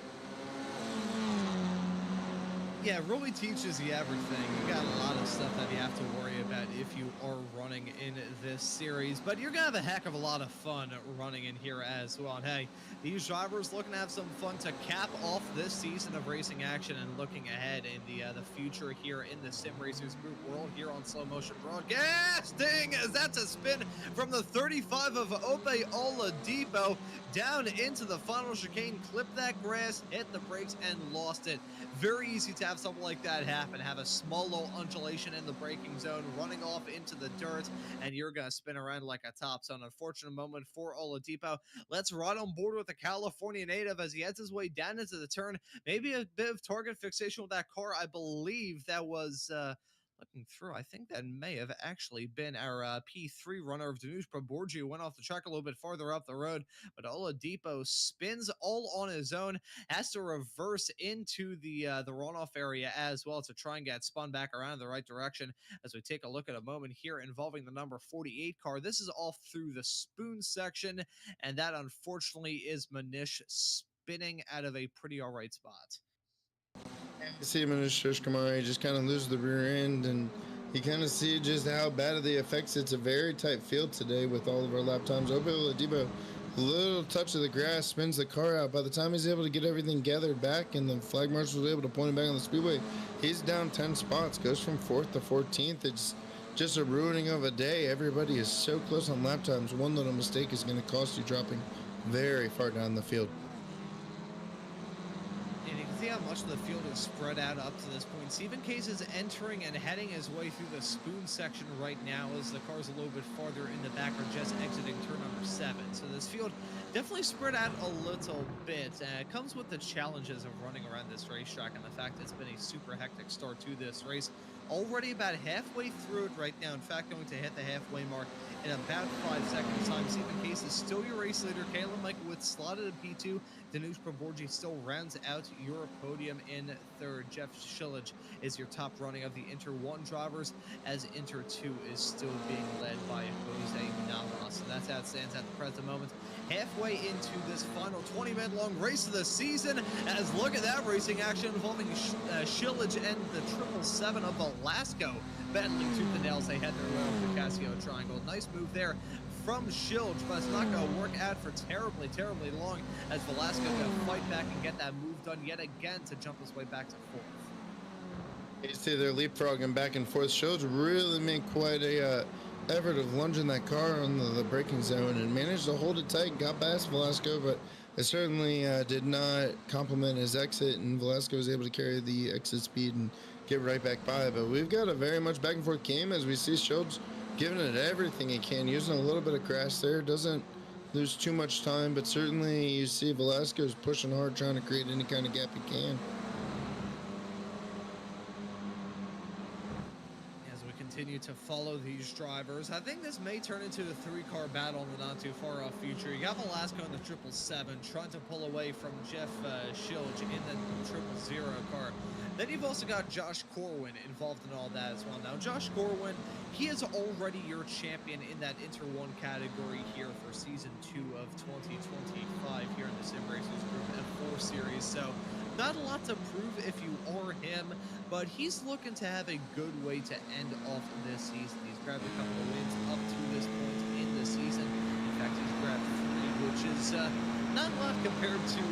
Yeah, it really teaches you everything. You got a lot of stuff that you have to worry about if you are running in this series, but you're gonna have a heck of a lot of fun running in here as well. And hey, these drivers looking to have some fun to cap off this season of racing action and looking ahead in the future here in the Sim Racers Group world here on Slow Motion Broadcasting. As that's a spin from the 35 of Ope Oladipo down into the final chicane, clipped that grass, hit the brakes, and lost it. Very easy to have something like that happen. Have a small little undulation in the braking zone, running off into the dirt, and you're going to spin around like a top. So, an unfortunate moment for Oladipo. Let's ride on board with the California native as he heads his way down into the turn. Maybe a bit of target fixation with that car. I believe that was. Looking through, I think that may have actually been our P3 runner of Danush Praborgi, who went off the track a little bit farther up the road. But Oladipo spins all on his own, has to reverse into the runoff area as well to try and get spun back around in the right direction. As we take a look at a moment here involving the number 48 car, this is off through the spoon section, and that unfortunately is Manish spinning out of a pretty all right spot. You see him in his Shish Kamari, he just kind of loses the rear end, and you kind of see just how bad it affects. It's a very tight field today with all of our lap times. Ope Oladipo, a little touch of the grass, spins the car out. By the time he's able to get everything gathered back and the flag marshal was able to point him back on the speedway, he's down 10 spots, goes from 4th to 14th. It's just a ruining of a day. Everybody is so close on lap times. One little mistake is going to cost you dropping very far down the field. And you can see how much of the field is spread out up to this point. Stephen Case is entering and heading his way through the spoon section right now as the car's a little bit farther in the back or just exiting turn number 7. So this field definitely spread out a little bit. It comes with the challenges of running around this racetrack and the fact it's been a super hectic start to this race. Already about halfway through it right now. In fact, going to hit the halfway mark in about 5 seconds time. Stephen Case is still your race leader. Kalen Michaelwitz slotted at P2. Danush Praborgi still rounds out your podium in third. Jeff Shillage is your top running of the Inter 1 drivers, as Inter 2 is still being led by Jose Navas. So that's how it stands at the present moment. Halfway into this final 20-minute long race of the season, as look at that racing action involving Shillage and the 777 of Velasco battling tooth and nail as they head their way over the Casio Triangle. Nice move there from Shilge, but it's not going to work out for terribly, terribly long as Velasco going to fight back and get that move done yet again to jump his way back to 4th. You see they're leapfrogging back and forth. Shilge really made quite a effort of lunging that car on the braking zone and managed to hold it tight, got past Velasco, but it certainly did not complement his exit, and Velasco was able to carry the exit speed and get right back by. But we've got a very much back and forth game as we see Shilge giving it everything he can, using a little bit of grass there, doesn't lose too much time, but certainly you see Velasco's pushing hard, trying to create any kind of gap he can. Continue to follow these drivers. I think this may turn into a 3-car battle in the not too far off future. You got Velasco in the 777 trying to pull away from Jeff Shilge in the 000 car. Then you've also got Josh Corwin involved in all that as well. Now, Josh Corwin, he is already your champion in that Inter 1 category here for Season 2 of 2025 here in the Sim Racers Group F4 Series. So, not a lot to prove if you are him, but he's looking to have a good way to end off this season. He's grabbed a couple of wins up to this point in the season. In fact, he's grabbed 3, which is not a lot compared to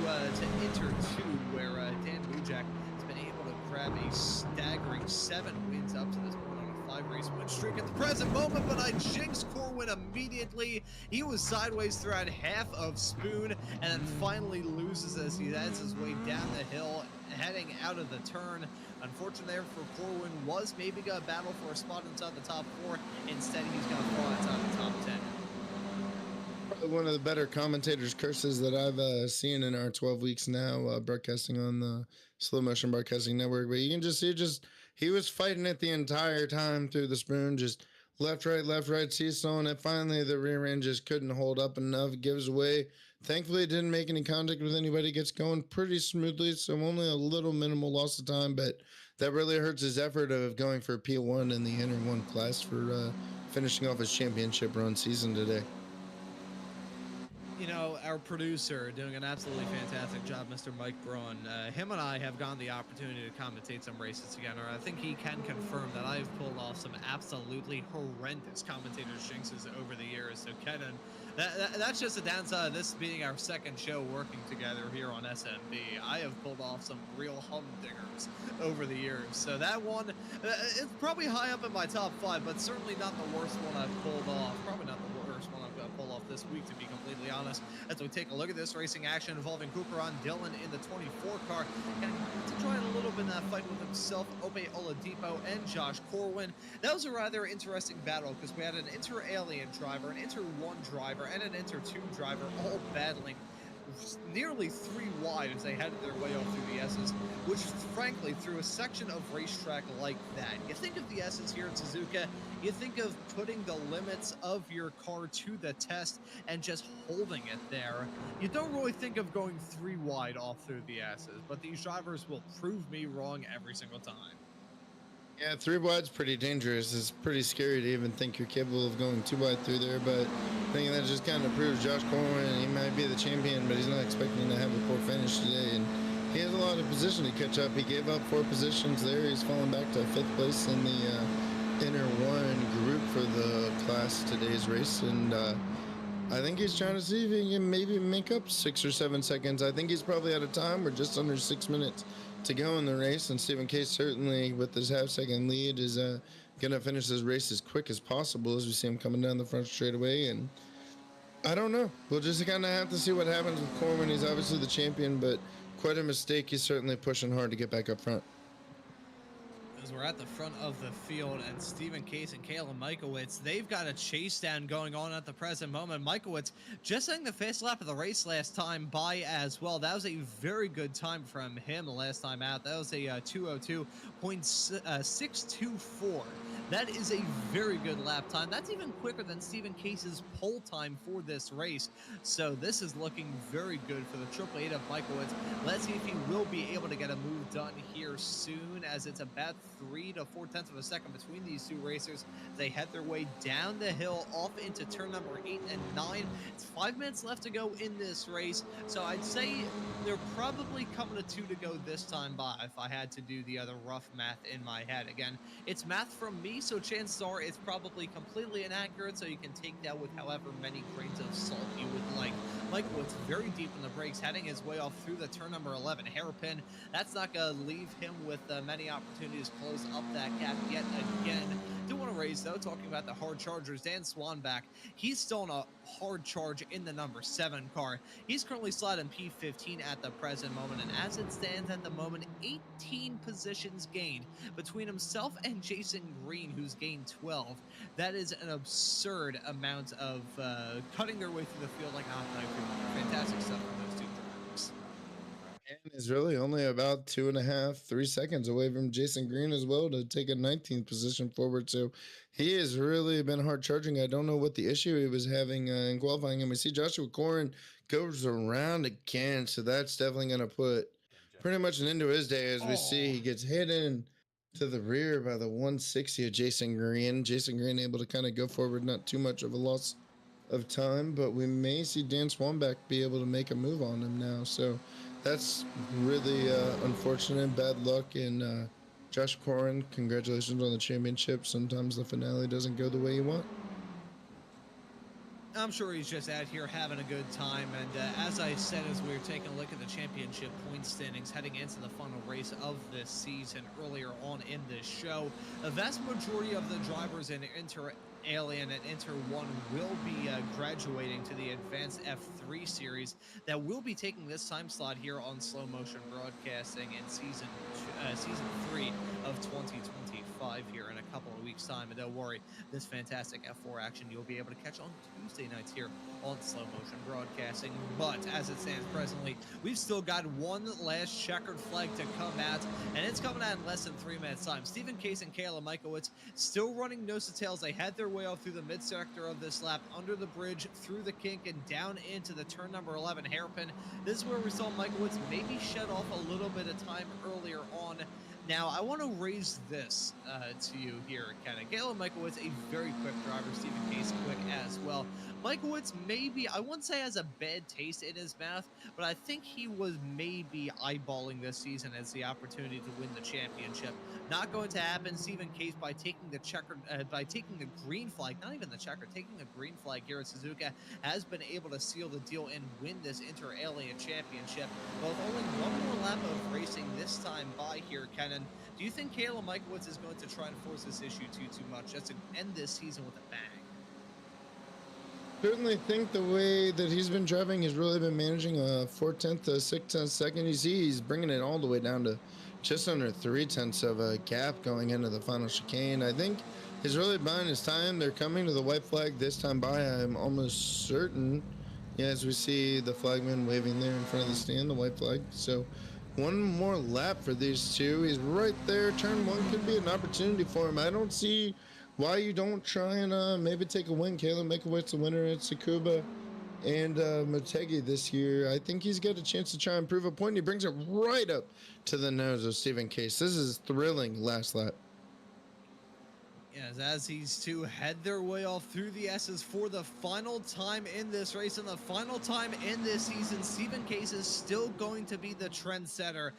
Inter 2, where Dan Bujak has been able to grab a staggering 7 wins up to this point. 5-race win streak at the present moment, but I jinxed Corwin immediately. He was sideways throughout half of Spoon and then finally loses as he heads his way down the hill, heading out of the turn. Unfortunately there for Corwin, was maybe going to battle for a spot inside the top 4. Instead, he's going to fall outside the top 10. Probably one of the better commentators' curses that I've seen in our 12 weeks now, broadcasting on the Slow Motion Broadcasting Network. But you can just see he was fighting it the entire time through the spoon, just left, right, seesawing it. Finally, the rear end just couldn't hold up enough, gives away. Thankfully, it didn't make any contact with anybody, gets going pretty smoothly, so only a little minimal loss of time, but that really hurts his effort of going for P1 in the Inter 1 class for finishing off his championship run season today. you know, our producer doing an absolutely fantastic job, Mr. Mike Braun. Him and I have gotten the opportunity to commentate some races together. I think he can confirm that I've pulled off some absolutely horrendous commentators' jinxes over the years. So, Kenan, that's just the downside of this being our second show working together here on SMB. I have pulled off some real humdingers over the years. So that one, it's probably high up in my top 5, but certainly not the worst one I've pulled off. Probably not the worst one I've got pulled off this week, to be completely honest. As we take a look at this racing action involving Cooper on Dillon in the 24 car, and to try a little bit in that fight with himself, Ope Oladipo and Josh Corwin. That was a rather interesting battle because we had an Inter-Alien driver, an Inter-1 driver, and an Inter-2 driver all battling nearly 3 wide as they headed their way off through the S's, which frankly, through a section of racetrack like that, you think of the S's here at Suzuka, you think of putting the limits of your car to the test and just holding it there. You don't really think of going 3 wide off through the S's, but these drivers will prove me wrong every single time. Yeah, 3 wide's pretty dangerous. It's pretty scary to even think you're capable of going 2 wide through there, but I think that just kind of proves Josh Corwin, he might be the champion, but he's not expecting to have a poor finish today, and he has a lot of position to catch up. He gave up 4 positions there. He's fallen back to 5th place in the Inter 1 group for the class today's race, and I think he's trying to see if he can maybe make up 6 or 7 seconds. I think he's probably out of time. We're just under 6 minutes to go in the race, and Stephen Case certainly with his half-second lead is going to finish this race as quick as possible as we see him coming down the front straightaway. And I don't know. We'll just kind of have to see what happens with Corwin. He's obviously the champion, but quite a mistake. He's certainly pushing hard to get back up front. As we're at the front of the field, and Stephen Case and Kayla Michaelwitz, they've got a chase down going on at the present moment. Michaelwitz just setting the fast lap of the race last time by as well. That was a very good time from him the last time out. That was a 202.624. That is a very good lap time. That's even quicker than Stephen Case's pole time for this race. So this is looking very good for the Triple Eight of Michaelwitz. Let's see if he will be able to get a move done here soon, as it's about 3 to 4/10 of a second between these two racers. They head their way down the hill off into turn number 8 and 9. It's 5 minutes left to go in this race, so I'd say they're probably coming to 2 to go this time by if I had to do the other rough math in my head. Again, it's math from me, so chances are it's probably completely inaccurate, so you can take that with however many grains of salt you would like. Michaelwitz very deep in the brakes, heading his way off through the turn number 11 hairpin. That's not going to leave him with many opportunities to close up that gap yet again. Do want to raise, though, talking about the hard chargers, Dan Swanback. He's still on a hard charge in the number 7 car. He's currently sliding P15 at the present moment, and as it stands at the moment, 18 positions gained between himself and Jason Green, who's gained 12. That is an absurd amount of cutting their way through the field like a hot knife. Fantastic stuff from those two drivers. And is really only about 2.5, 3 seconds away from Jason Green as well to take a 19th position forward. So he has really been hard charging. I don't know what the issue he was having in qualifying. And we see Joshua Corwin goes around again. So that's definitely going to put pretty much an end to his day. As we see, he gets hit in to the rear by the 160 of Jason Green. Jason Green able to kind of go forward, not too much of a loss of time, but we may see Dan Swanback be able to make a move on him now. So that's really unfortunate, bad luck. And Josh Corwin, congratulations on the championship. Sometimes the finale doesn't go the way you want. I'm sure he's just out here having a good time, and as I said, as we were taking a look at the championship point standings heading into the final race of this season earlier on in this show, a vast majority of the drivers in Inter-Alien and Inter-1 will be graduating to the Advanced F3 series that will be taking this time slot here on Slow Motion Broadcasting in season 3 of 2025 here in a couple of weeks' time. And don't worry, this fantastic F4 action you'll be able to catch on Tuesday nights here on Slow Motion Broadcasting. But as it stands presently, we've still got one last checkered flag to come out, and it's coming out in less than 3 minutes' time. Stephen Case and Kayla Michaelwitz still running nose to tails. They had their way off through the mid-sector of this lap, under the bridge, through the kink, and down into the turn number 11 hairpin. This is where we saw Michaelwitz maybe shed off a little bit of time earlier on. Now, I want to raise this to you here, Ken. Kayla Michaelwitz, a very quick driver. Stephen Case, quick as well. Michaelwitz maybe, I wouldn't say has a bad taste in his mouth, but I think he was maybe eyeballing this season as the opportunity to win the championship. Not going to happen. Stephen Case, by taking the by taking the green flag, not even the checker, taking the green flag here at Suzuka, has been able to seal the deal and win this Inter Alien Championship. But with only one more lap of racing this time by here, Kenan, do you think Caleb Michaelwitz is going to try and force this issue too much just to end this season with a bang? Certainly think the way that he's been driving, he's really been managing a 4/10 to 6/10 second. You see, he's bringing it all the way down to just under 3/10 of a gap going into the final chicane. I think he's really buying his time. They're coming to the white flag this time by. I'm almost certain. Yeah, as we see the flagman waving there in front of the stand, the white flag. So one more lap for these two. He's right there. Turn one could be an opportunity for him. I don't see why you don't try and maybe take a win. Caleb Michaelwitz, a winner at Tsukuba and Motegi this year. I think he's got a chance to try and prove a point. He brings it right up to the nose of Stephen Case. This is thrilling last lap. Yes, as these two head their way off through the S's for the final time in this race and the final time in this season, Stephen Case is still going to be the trendsetter.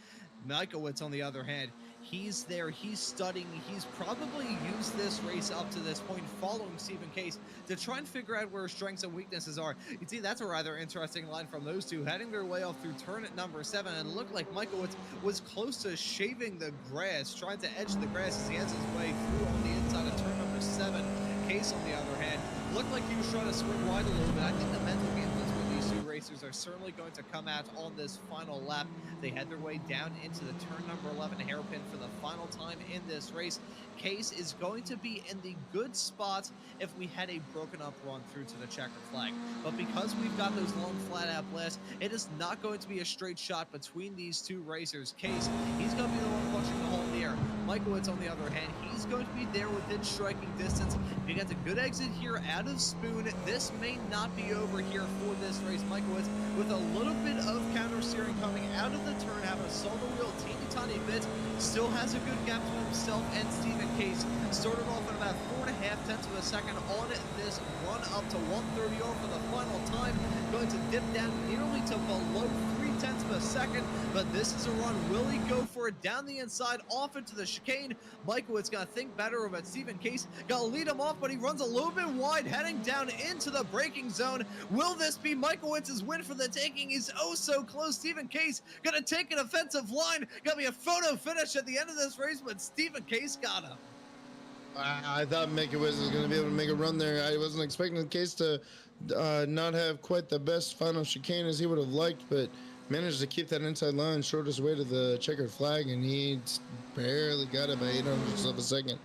Michaelwitz, on the other hand, he's there, he's studying, he's probably used this race up to this point following Stephen Case to try and figure out where his strengths and weaknesses are. You see, that's a rather interesting line from those two, heading their way off through turn at number 7, and it looked like Michaelwitz was close to shaving the grass, trying to edge the grass as he has his way through on the inside of turn number 7. Case, on the other hand, looked like he was trying to swing wide a little bit. I think the mental game between these two racers are certainly going to come out on this final lap. They head their way down into the turn number 11 hairpin for the final time in this race. Case is going to be in the good spot if we had a broken up run through to the checkered flag. But because we've got those long flat out blasts, it is not going to be a straight shot between these two racers. Case, he's going to be the one punching the hole in the air. Michaelwitz, on the other hand, he's going to be there within striking distance. If he gets a good exit here out of Spoon, this may not be over here for this race. Michaelwitz with a little bit of counter steering coming out of the turn, having a solo wheel teeny tiny bit, still has a good gap to himself and Stephen Case. Started off at about 4.5 of a second on this run up to 130 for the final time, going to dip down nearly to below 0.3 of a second, but this is a run. Will he go for it down the inside, off into the chicane? Michaelwitz got to think better about Stephen Case, got to lead him off, but he runs a little bit wide, heading down into the braking zone. Will this be Michaelwitz's win for the taking? He's oh so close. Stephen Case gonna take an offensive line, gonna be a photo finish at the end of this race, but Stephen Case got him. I thought Michaelwitz was going to be able to make a run there. I wasn't expecting the Case to not have quite the best final chicane as he would have liked, but managed to keep that inside line shortest way to the checkered flag, and he barely got it by 800ths of a second.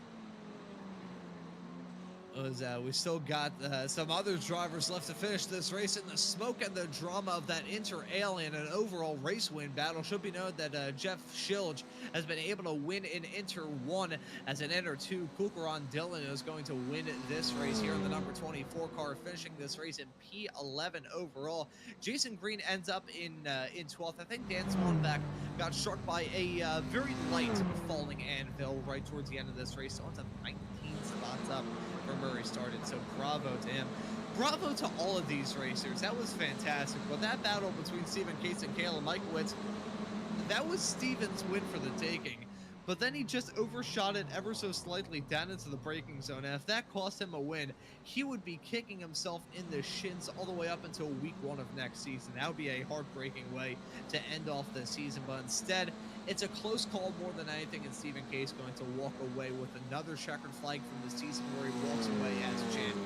We still got some other drivers left to finish this race in the smoke and the drama of that Inter-Alien and overall race win battle. Should be noted that Jeff Shilge has been able to win in Inter 1 as an Inter 2. Kulkaran Dillon is going to win this race here in the number 24 car, finishing this race in P11 overall. Jason Green ends up in 12th. I think Dan Swanback got struck by a very light falling anvil right towards the end of this race. So on to 19 spots up where Murray started, so bravo to him. Bravo to all of these racers. That was fantastic. But that battle between Stephen Case and Caleb Michaelwitz, that was Stephen's win for the taking. But then he just overshot it ever so slightly down into the braking zone. And if that cost him a win, he would be kicking himself in the shins all the way up until week 1 of next season. That would be a heartbreaking way to end off the season. But instead, it's a close call more than anything, and Stephen Case going to walk away with another checkered flag from the season where he walks away as champion.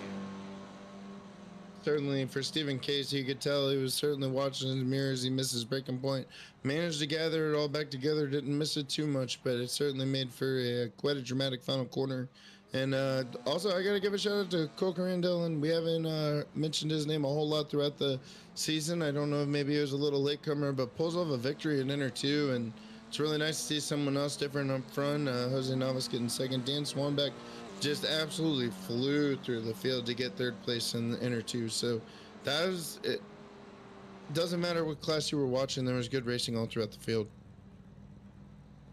Certainly for Stephen Case, you could tell he was certainly watching his mirrors. He missed his breaking point. Managed to gather it all back together. Didn't miss it too much, but it certainly made for quite a dramatic final corner. And also, I got to give a shout out to Kulkaran Dillon. We haven't mentioned his name a whole lot throughout the season. I don't know if maybe he was a little latecomer, but pulls off a victory in Inter 2. And it's really nice to see someone else different up front. Jose Navas getting second. Dan Swanbeck just absolutely flew through the field to get third place in the Inter 2. So that was it. Doesn't matter what class you were watching, there was good racing all throughout the field.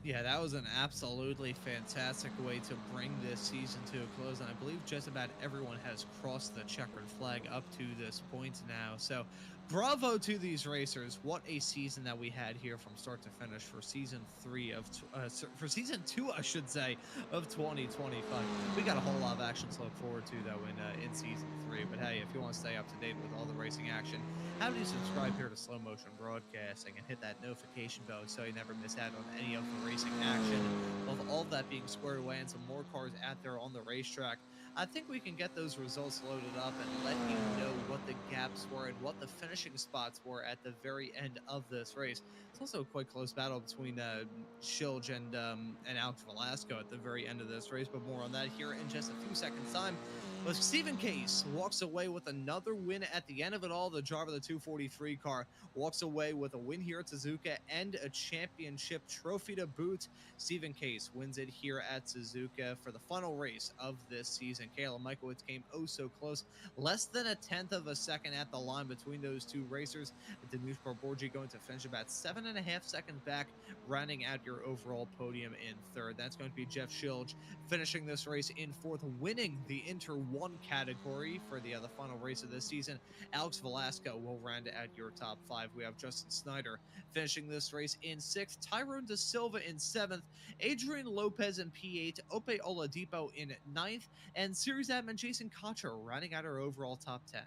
Yeah, that was an absolutely fantastic way to bring this season to a close. And I believe just about everyone has crossed the checkered flag up to this point now. So, bravo to these racers. What a season that we had here from start to finish for season three of, for season two, I should say, of 2025. We got a whole lot of action to look forward to, though, in season three. But hey, if you want to stay up to date with all the racing action, how do you subscribe here to Slow Motion Broadcasting and hit that notification bell so you never miss out on any of the racing action? With all of that being squared away and some more cars out there on the racetrack, I think we can get those results loaded up and let you know what the gaps were and what the finishing spots were at the very end of this race. It's also a quite close battle between Shilj and Alex Velasco at the very end of this race, but more on that here in just a few seconds' time. But Stephen Case walks away with another win at the end of it all. The driver of the 243 car walks away with a win here at Suzuka and a championship trophy to boot. Stephen Case wins it here at Suzuka for the final race of this season. Kayla Michaelwitz came oh so close, less than a tenth of a second at the line between those two racers. Danush Barborgi going to finish about 7.5 seconds back, rounding out your overall podium in third. That's going to be Jeff Shilj finishing this race in fourth, winning the Inter 1 category for the final race of this season. Alex Velasco will round out your top five. We have Justin Snyder finishing this race in sixth, Tyrone De Silva in seventh, Adrian Lopez in P8, Ope Oladipo in ninth, and series admin Jason Kocher rounding out our overall top 10.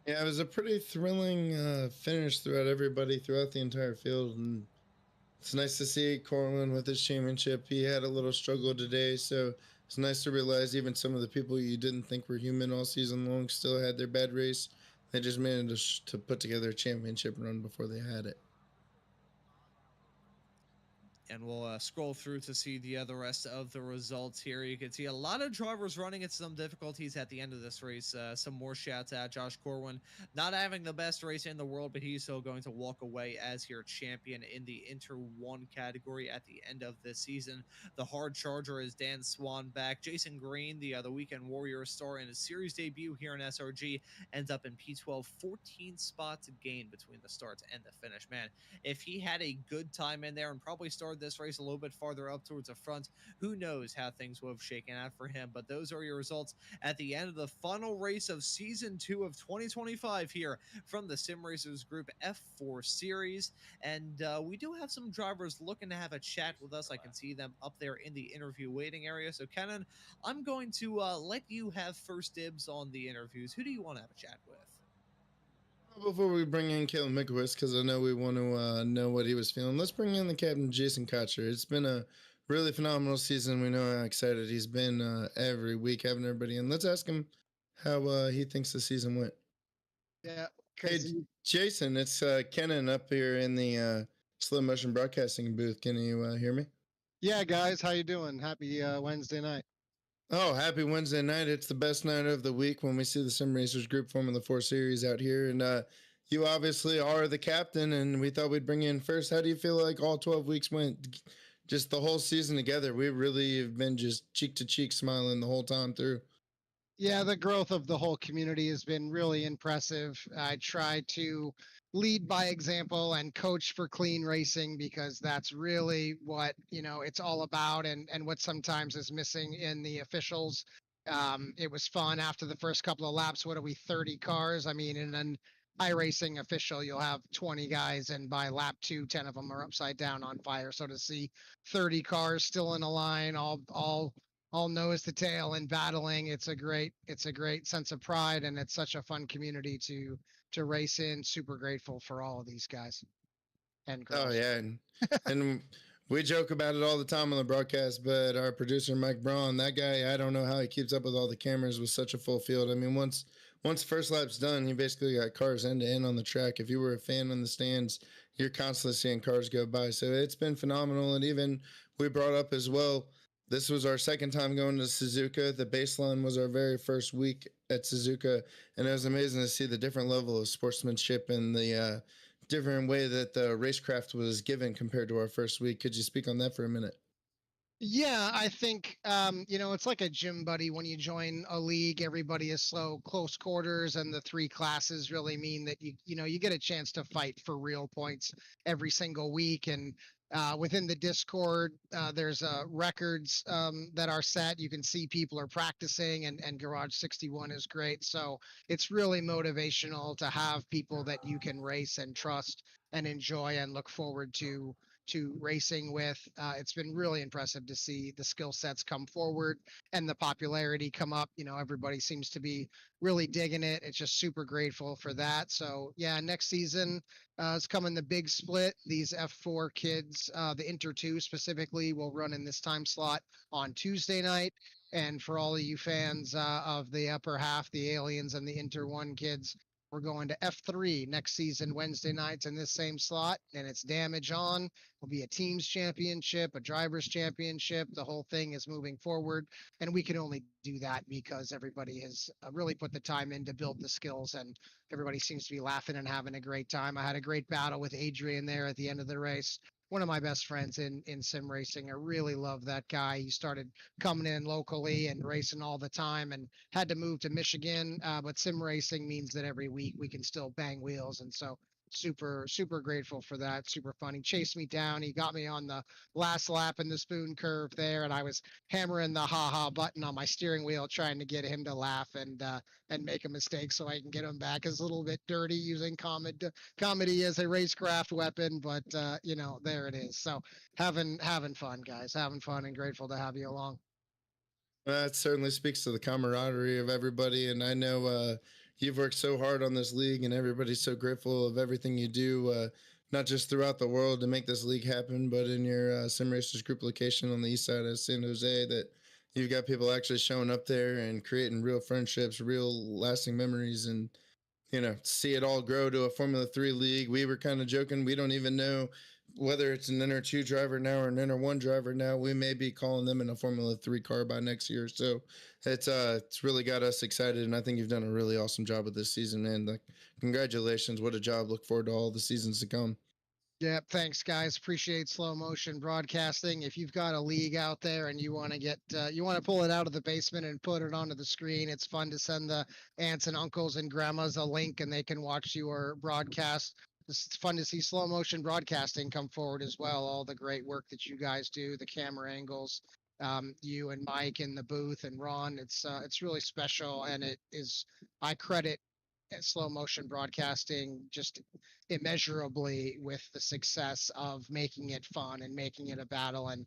Yeah, it was a pretty thrilling finish throughout everybody throughout the entire field, and it's nice to see Corwin with his championship. He had a little struggle today, so it's nice to realize even some of the people you didn't think were human all season long still had their bad race. They just managed to put together a championship run before they had it. And we'll scroll through to see the rest of the results here. You can see a lot of drivers running into some difficulties at the end of this race. Some more shouts out. Josh Corwin not having the best race in the world, but he's still going to walk away as your champion in the Inter 1 category at the end of this season. The hard charger is Dan Swan back. Jason Green, the weekend warrior star in his series debut here in SRG, ends up in P12, 14 spots gained between the start and the finish. Man, if he had a good time in there and probably started this race a little bit farther up towards the front, who knows how things would have shaken out for him. But those are your results at the end of the final race of season 2 of 2025 here from the Sim Racers Group F4 series. And we do have some drivers looking to have a chat with us. I can see them up there in the interview waiting area. So Kenan, I'm going to let you have first dibs on the interviews. Who do you want to have a chat with? Before we bring in Caleb Mikowitz, because I know we want to know what he was feeling, let's bring in the captain, Jason Kocher. It's been a really phenomenal season. We know how excited he's been every week having everybody in. Let's ask him how he thinks the season went. Yeah, Hey, because Jason, it's Kenan up here in the slow motion broadcasting booth. Can you hear me? yeah, guys, how you doing? Happy Wednesday night. Oh, happy Wednesday night. It's the best night of the week when we see the Sim Racers Group forming the 4 series out here. And you obviously are the captain, and we thought we'd bring you in first. How do you feel like all 12 weeks went? Just the whole season together. We really have been just cheek to cheek smiling the whole time through. Yeah, the growth of the whole community has been really impressive. I try to lead by example and coach for clean racing because that's really what, it's all about and what sometimes is missing in the officials. It was fun after the first couple of laps. What are we, 30 cars? I mean, in an iRacing official, you'll have 20 guys, and by lap 2, 10 of them are upside down on fire. So to see 30 cars still in a line, all nose to tail and battling, it's a great sense of pride, and it's such a fun community to race in. Super grateful for all of these guys and girls. Oh yeah, and we joke about it all the time on the broadcast. But our producer Mike Braun, that guy, I don't know how he keeps up with all the cameras with such a full field. I mean, once first lap's done, he basically got cars end to end on the track. If you were a fan in the stands, you're constantly seeing cars go by. So it's been phenomenal. And even we brought up as well, this was our second time going to Suzuka. The baseline was our very first week at Suzuka, and it was amazing to see the different level of sportsmanship and the different way that the racecraft was given compared to our first week. Could you speak on that for a minute? Yeah, I think it's like a gym buddy. When you join a league, everybody is slow, close quarters, and the 3 classes really mean that you get a chance to fight for real points every single week. And Within the Discord, there's records that are set. You can see people are practicing, and Garage 61 is great. So it's really motivational to have people that you can race and trust and enjoy and look forward to racing with. It's been really impressive to see the skill sets come forward and the popularity come up. Everybody seems to be really digging it. It's just super grateful for that. So yeah, next season it's coming the big split. These F4 kids, the Inter 2 specifically, will run in this time slot on Tuesday night. And for all of you fans of the upper half, the Aliens and the Inter 1 kids, we're going to F3 next season, Wednesday nights in this same slot. And it's Damage On. It'll be a teams championship, a drivers championship. The whole thing is moving forward. And we can only do that because everybody has really put the time in to build the skills, and everybody seems to be laughing and having a great time. I had a great battle with Adrian there at the end of the race. One of my best friends in sim racing. I really love that guy. He started coming in locally and racing all the time, and had to move to Michigan. But sim racing means that every week we can still bang wheels, and so super grateful for that. Super fun. He chased me down. He got me on the last lap in the spoon curve there, and I was hammering the ha button on my steering wheel trying to get him to laugh and make a mistake so I can get him back. It's a little bit dirty using comedy as a racecraft weapon, but there it is. So having fun, guys, having fun, and grateful to have you along. That certainly speaks to the camaraderie of everybody, and I know you've worked so hard on this league, and everybody's so grateful of everything you do, not just throughout the world to make this league happen, but in your Sim Racers group location on the east side of San Jose. That you've got people actually showing up there and creating real friendships, real lasting memories, and see it all grow to a Formula 3 league. We were kind of joking. We don't even know whether it's an Inter 2 driver now or an Inter 1 driver now. We may be calling them in a Formula 3 car by next year. So it's really got us excited, and I think you've done a really awesome job with this season, man. Like, congratulations. What a job. Look forward to all the seasons to come. Yeah, thanks, guys. Appreciate slow motion broadcasting. If you've got a league out there and you want to you want to pull it out of the basement and put it onto the screen, it's fun to send the aunts and uncles and grandmas a link and they can watch your broadcast. It's fun to see slow motion broadcasting come forward as well. All the great work that you guys do, the camera angles, you and Mike in the booth and Ron. It's really special, and it is. I credit slow motion broadcasting just immeasurably with the success of making it fun and making it a battle. And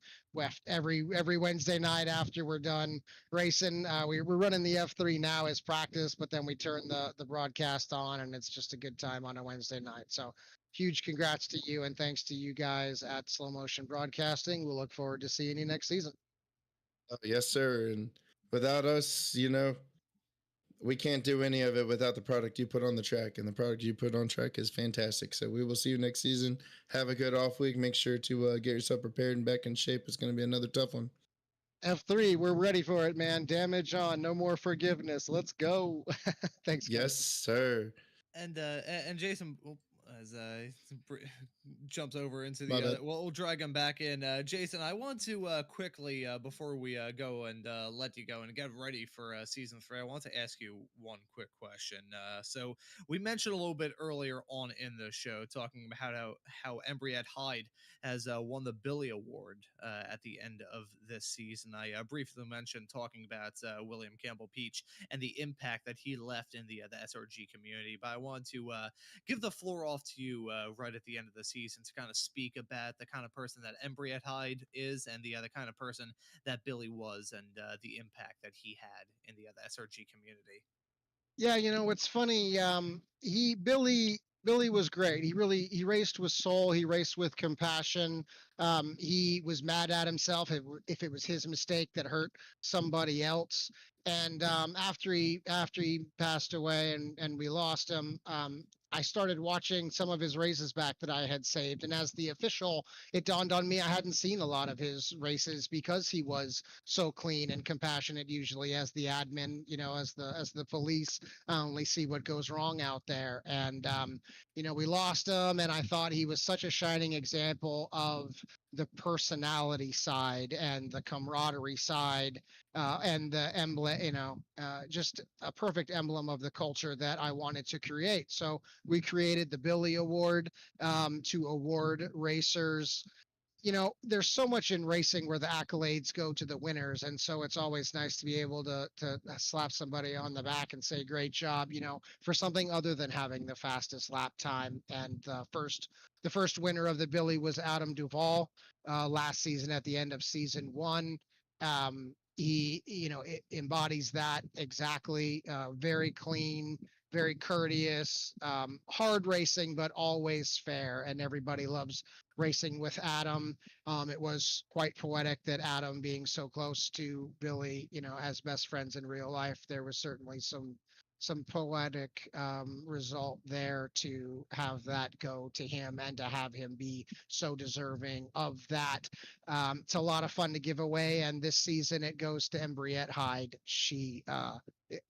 every Wednesday night after we're done racing, we're running the F3 now as practice, but then we turn the broadcast on, and it's just a good time on a Wednesday night. So huge congrats to you, and thanks to you guys at Slow Motion Broadcasting. We'll look forward to seeing you next season. Yes, sir. And without us, we can't do any of it without the product you put on the track, and the product you put on track is fantastic. So we will see you next season. Have a good off week. Make sure to get yourself prepared and back in shape. It's going to be another tough one. F3, we're ready for it, man. Damage on, no more forgiveness. Let's go. Thanks, guys. Yes, sir. And Jason, as jumps over into My the bad. other, well, we'll drag him back in. Jason, I want to quickly before we go and let you go and get ready for season 3, I want to ask you one quick question. So we mentioned a little bit earlier on in the show talking about how Embriette Hyde has won the Billy Award at the end of this season. I briefly mentioned talking about William Campbell Peach and the impact that he left in the SRG community, but I want to give the floor off to you right at the end of the season to kind of speak about the kind of person that Embriette Hyde is, and the kind of person that Billy was, and the impact that he had in the SRG community. Yeah, what's funny, Billy was great. He raced with soul. He raced with compassion. He was mad at himself if it was his mistake that hurt somebody else. And after he passed away and we lost him, I started watching some of his races back that I had saved. And as the official, it dawned on me I hadn't seen a lot of his races because he was so clean and compassionate. Usually, as the admin, as the police, I only see what goes wrong out there. And we lost him, and I thought he was such a shining example of the personality side and the camaraderie side, and the emblem, just a perfect emblem of the culture that I wanted to create. So we created the Billy Award to award racers there's so much in racing where the accolades go to the winners, and so it's always nice to be able to slap somebody on the back and say great job, for something other than having the fastest lap time. And the first winner of the Billy was Adam Duvall last season at the end of season one. He it embodies that exactly. Very clean, very courteous, hard racing, but always fair, and everybody loves racing with Adam. It was quite poetic that Adam, being so close to Billy, as best friends in real life, there was certainly some poetic result there to have that go to him and to have him be so deserving of that. It's a lot of fun to give away, and this season it goes to Embriette Hyde. She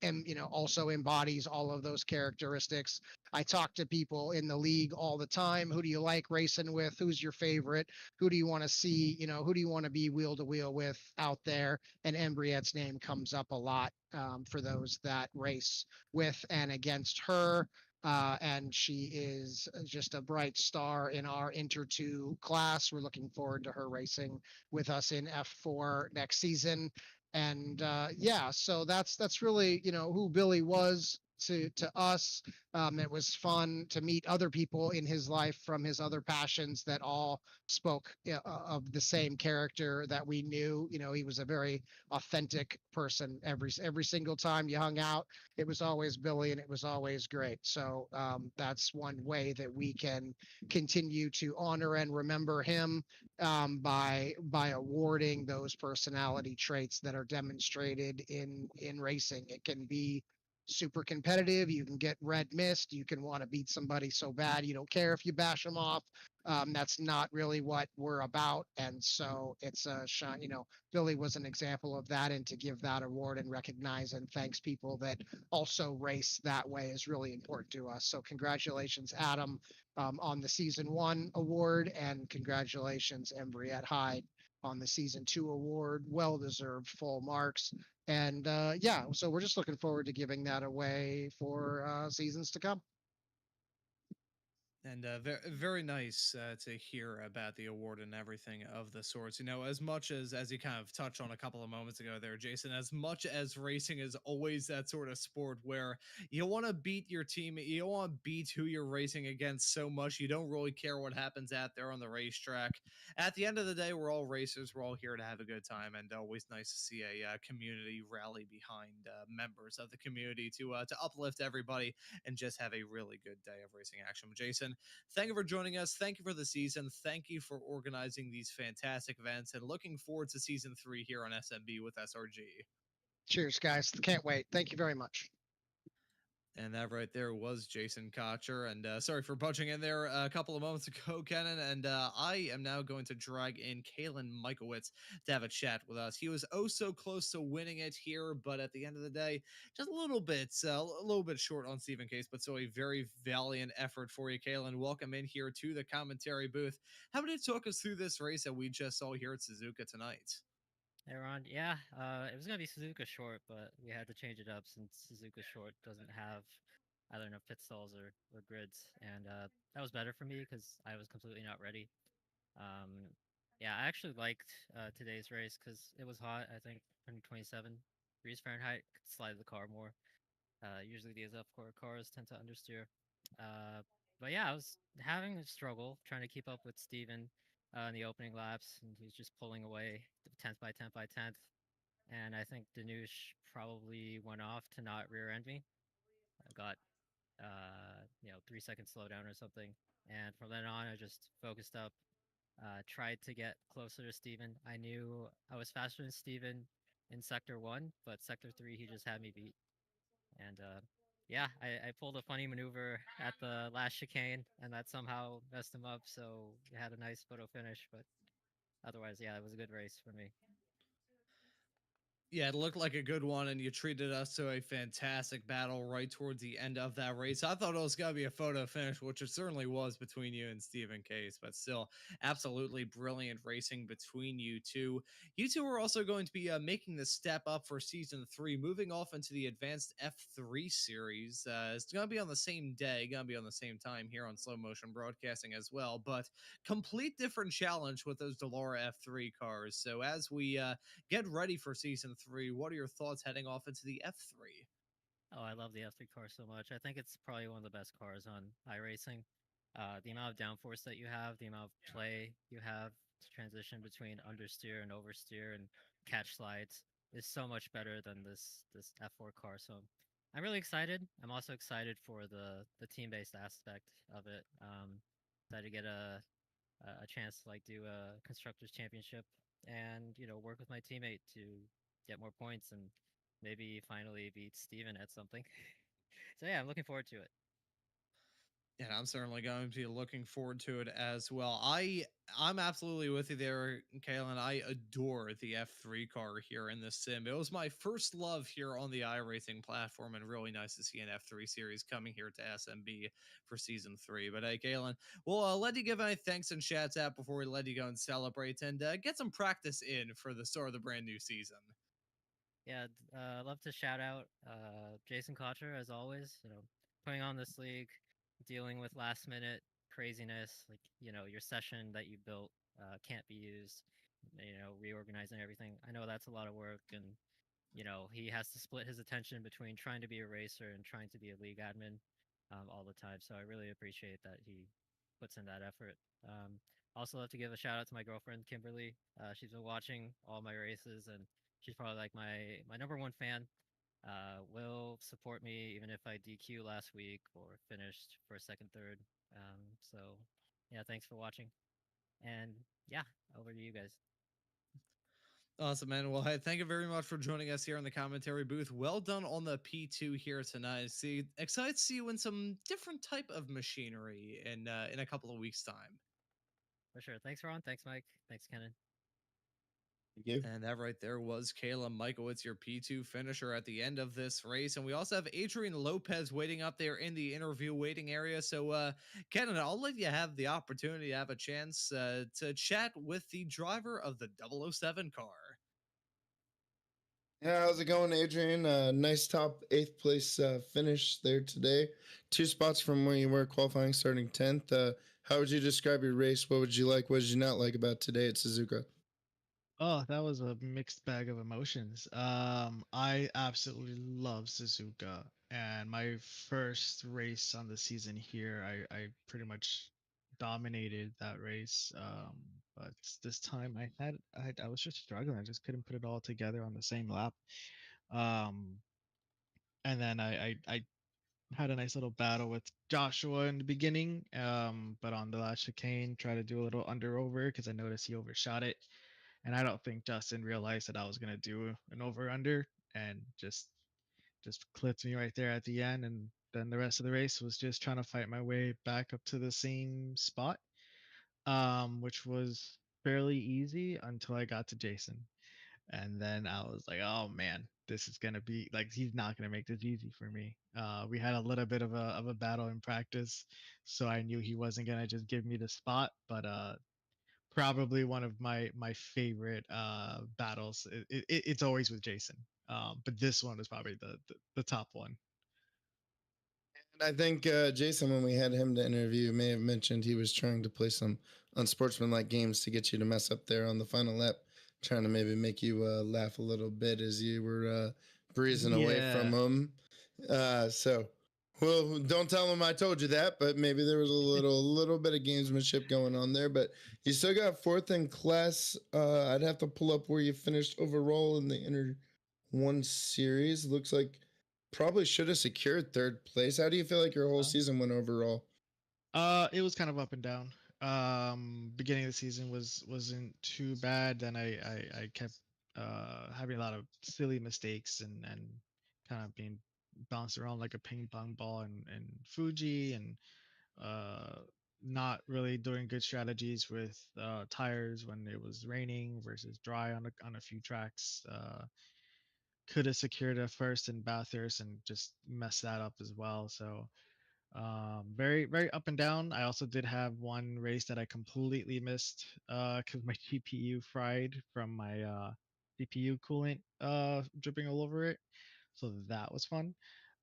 and also embodies all of those characteristics. I talk to people in the league all the time. Who do you like racing with? Who's your favorite? Who do you want to see? Who do you want to be wheel to wheel with out there? And Embriette's name comes up a lot for those that race with and against her. And she is just a bright star in our Inter 2 class. We're looking forward to her racing with us in F4 next season. And yeah, so that's really who Billy was to us. It was fun to meet other people in his life from his other passions that all spoke of the same character that we knew. He was a very authentic person. Every single time you hung out, it was always Billy, and it was always great. So that's one way that we can continue to honor and remember him, by awarding those personality traits that are demonstrated in racing. It can be super competitive. You can get red mist. You can want to beat somebody so bad you don't care if you bash them off. That's not really what we're about. And so it's a shine. Billy was an example of that. And to give that award and recognize and thanks people that also race that way is really important to us. So congratulations, Adam, on the season one award, and congratulations, Embriette Hyde, on the season two award. Well deserved, full marks. And yeah, so we're just looking forward to giving that away for seasons to come. And very nice to hear about the award and everything of the sorts. As much as you kind of touched on a couple of moments ago there, Jason, as much as racing is always that sort of sport where you want to beat your team, you don't want to beat who you're racing against so much, you don't really care what happens out there on the racetrack. At the end of the day, we're all racers. We're all here to have a good time, and always nice to see a community rally behind members of the community to uplift everybody and just have a really good day of racing action. Jason, thank you for joining us. Thank you for the season. Thank you for organizing these fantastic events, and looking forward to season 3 here on SMB with SRG. Cheers, guys. Can't wait. Thank you very much. And that right there was Jason Kocher. And sorry for butching in there a couple of moments ago, Kenan. And I am now going to drag in Kalen Michaelwitz to have a chat with us. He was oh so close to winning it here, but at the end of the day, just a little bit short on Stephen Case, but still a very valiant effort for you, Kalen. Welcome in here to the commentary booth. How about you talk us through this race that we just saw here at Suzuka tonight? Hey Ron, yeah, it was gonna be Suzuka short, but we had to change it up since Suzuka short doesn't have either enough pit stalls or grids, and that was better for me because I was completely not ready. Um, yeah, I actually liked today's race because it was hot. I think 127 degrees Fahrenheit could slide the car more. Usually these F4 cars tend to understeer. Uh, but yeah, I was having a struggle trying to keep up with Steven in the opening laps, and he was just pulling away 10th by 10th by 10th. And I think Danush probably went off to not rear end me. I got 3 second slowdown or something. And from then on, I just focused up, tried to get closer to Steven. I knew I was faster than Steven in sector one, but sector three, he just had me beat. And yeah, I pulled a funny maneuver at the last chicane, and that somehow messed him up. So we had a nice photo finish, but otherwise, yeah, it was a good race for me. Yeah, it looked like a good one, and you treated us to a fantastic battle right towards the end of that race. I thought it was going to be a photo finish, which it certainly was between you and Stephen Case, but still, absolutely brilliant racing between you two. You two are also going to be making the step up for season three, moving off into the advanced F3 series. It's going to be on the same day, going to be on the same time here on Slow Motion Broadcasting as well, but complete different challenge with those Delora F3 cars. So as we get ready for season three. What are your thoughts heading off into the F3? Oh, I love the F3 car so much. I think it's probably one of the best cars on iRacing. The amount of downforce that you have, the amount of play you have to transition between understeer and oversteer and catch slides is so much better than this F4 car. So I'm really excited. I'm also excited for the team based aspect of it. That to get a chance to like do a constructors championship and work with my teammate to get more points and maybe finally beat Steven at something. So yeah, I'm looking forward to it. And I'm certainly going to be looking forward to it as well. I'm absolutely with you there, Kalen. I adore the F3 car here in this sim. It was my first love here on the iRacing platform, and really nice to see an F3 series coming here to SMB for season three. But hey, Kalen, we'll let you give any thanks and shouts out before we let you go and celebrate and get some practice in for the start of the brand new season. Yeah, I'd love to shout out Jason Kocher as always. Putting on this league, dealing with last minute craziness, like your session that you built can't be used. Reorganizing everything. I know that's a lot of work, and he has to split his attention between trying to be a racer and trying to be a league admin all the time. So I really appreciate that he puts in that effort. Also, love to give a shout out to my girlfriend Kimberly. She's been watching all my races, and she's probably like my number one fan. Will support me even if I DQ last week or finished for second, third. So yeah, thanks for watching, and yeah, over to you guys. Awesome, man. Well, hey, thank you very much for joining us here in the commentary booth. Well done on the P2 here tonight. See, excited to see you in some different type of machinery in a couple of weeks' time. For sure. Thanks, Ron. Thanks, Mike. Thanks, Kenan. Thank you. And that right there was Kayla Michaelitz, your P2 finisher at the end of this race. And we also have Adrian Lopez waiting up there in the interview waiting area. So, Kenan, I'll let you have the opportunity to have a chance to chat with the driver of the 007 car. Yeah, how's it going, Adrian? Nice top eighth place finish there today. 2 spots from where you were qualifying, starting 10th. How would you describe your race? What would you like? What did you not like about today at Suzuka? Oh, that was a mixed bag of emotions. I absolutely love Suzuka, and my first race on the season here, I pretty much dominated that race. But this time I was just struggling. I just couldn't put it all together on the same lap. Um, and then I had a nice little battle with Joshua in the beginning. But on the last chicane, try to do a little under over because I noticed he overshot it, and I don't think Justin realized that I was gonna do an over under and just clipped me right there at the end. And then the rest of the race was just trying to fight my way back up to the same spot, which was fairly easy until I got to Jason. And then I was like, oh man, this is gonna be like he's not gonna make this easy for me. We had a little bit of a battle in practice, so I knew he wasn't gonna just give me the spot. But probably one of my favorite battles. It's always with Jason, but this one is probably the top one. And I think Jason, when we had him to interview, may have mentioned he was trying to play some unsportsmanlike games to get you to mess up there on the final lap, trying to maybe make you laugh a little bit as you were breezing away from Yeah. him. So, well, don't tell him I told you that, but maybe there was a little bit of gamesmanship going on there. But you still got fourth in class. I'd have to pull up where you finished overall in the inner one series. Looks like probably should have secured third place. How do you feel like your whole season went overall? It was kind of up and down. Beginning of the season wasn't too bad. Then I kept having a lot of silly mistakes and kind of being bounced around like a ping pong ball and Fuji and uh not really doing good strategies with tires when it was raining versus dry on a few tracks. could have secured a first in Bathurst and just messed that up as well. So very very up and down. I also did have one race that I completely missed because my GPU fried from my CPU coolant dripping all over it. So that was fun.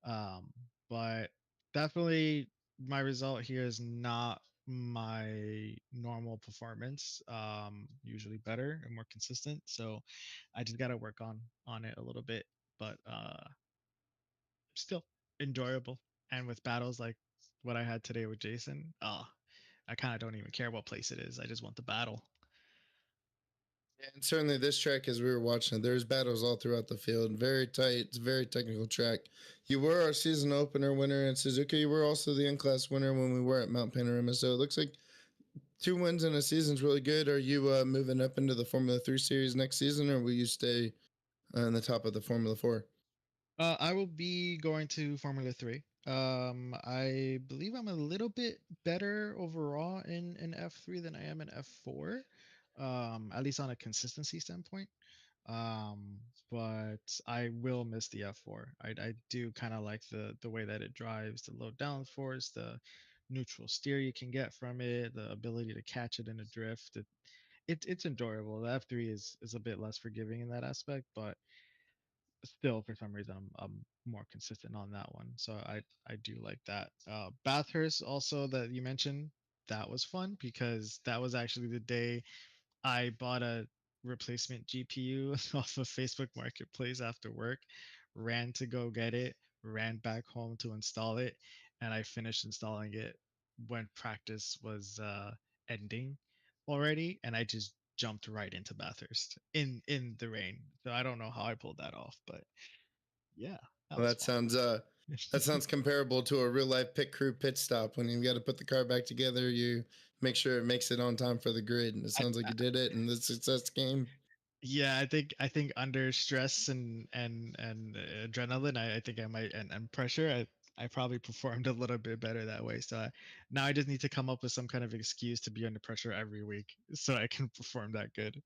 Um, but definitely my result here is not my normal performance. Usually better and more consistent. So I just got to work on it a little bit, but still enjoyable. And with battles like what I had today with Jason, I kind of don't even care what place it is. I just want the battle. And certainly this track, as we were watching it, there's battles all throughout the field. Very tight. It's a very technical track. You were our season opener winner in Suzuka. You were also the in-class winner when we were at Mount Panorama. So it looks like 2 wins in a season is really good. Are you moving up into the Formula 3 series next season, or will you stay in the top of the Formula 4? I will be going to Formula 3. I believe I'm a little bit better overall in F3 than I am in F4. At least on a consistency standpoint. Um, but I will miss the F4. I do kind of like the way that it drives, the low downforce, the neutral steer you can get from it, the ability to catch it in a drift. It's enjoyable. The F3 is a bit less forgiving in that aspect, but still for some reason I'm more consistent on that one. So I do like that. Bathurst also that you mentioned, that was fun because that was actually the day I bought a replacement GPU off of Facebook Marketplace after work, ran to go get it, ran back home to install it, and I finished installing it when practice was ending already, and I just jumped right into Bathurst in the rain. So I don't know how I pulled that off, but yeah, that Well, was that fun. sounds comparable to a real life pit crew pit stop. When you've got to put the car back together, you make sure it makes it on time for the grid. And it I, sounds like I, you did it, and the success came. yeah, I think under stress and adrenaline, I think I might and pressure, I probably performed a little bit better that way. So now I just need to come up with some kind of excuse to be under pressure every week so I can perform that good.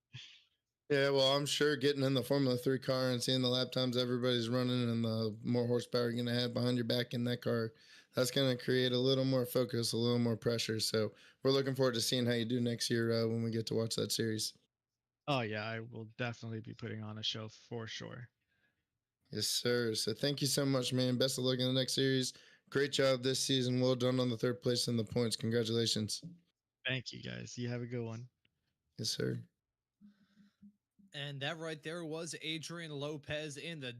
Yeah, well, I'm sure getting in the Formula 3 car and seeing the lap times everybody's running and the more horsepower you're going to have behind your back in that car, that's going to create a little more focus, a little more pressure. So we're looking forward to seeing how you do next year when we get to watch that series. Oh yeah, I will definitely be putting on a show for sure. Yes, sir. So thank you so much, man. Best of luck in the next series. Great job this season. Well done on the third place in the points. Congratulations. Thank you guys. You have a good one. Yes, sir. And that right there was Adrian Lopez in the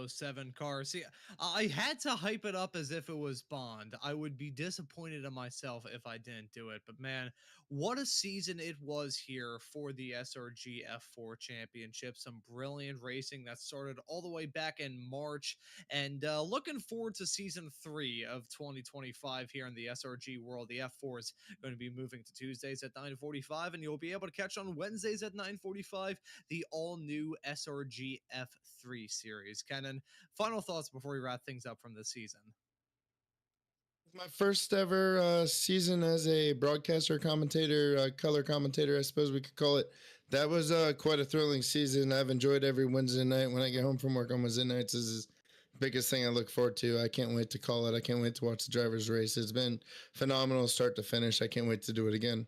007 car. See, I had to hype it up as if it was Bond. I would be disappointed in myself if I didn't do it. But man, what a season it was here for the SRG F4 Championship. Some brilliant racing that started all the way back in March. And looking forward to season 3 of 2025 here in the SRG world. The F4 is going to be moving to Tuesdays at 9:45, and you'll be able to catch on Wednesdays at 9:45 the all-new SRG F3 series. Kenan, final thoughts before we wrap things up from this season? My first ever season as a broadcaster, commentator, color commentator, I suppose we could call it. That was quite a thrilling season. I've enjoyed every Wednesday night when I get home from work on Wednesday nights. This is the biggest thing I look forward to. I can't wait to call it. I can't wait to watch the drivers race. It's been phenomenal start to finish. I can't wait to do it again.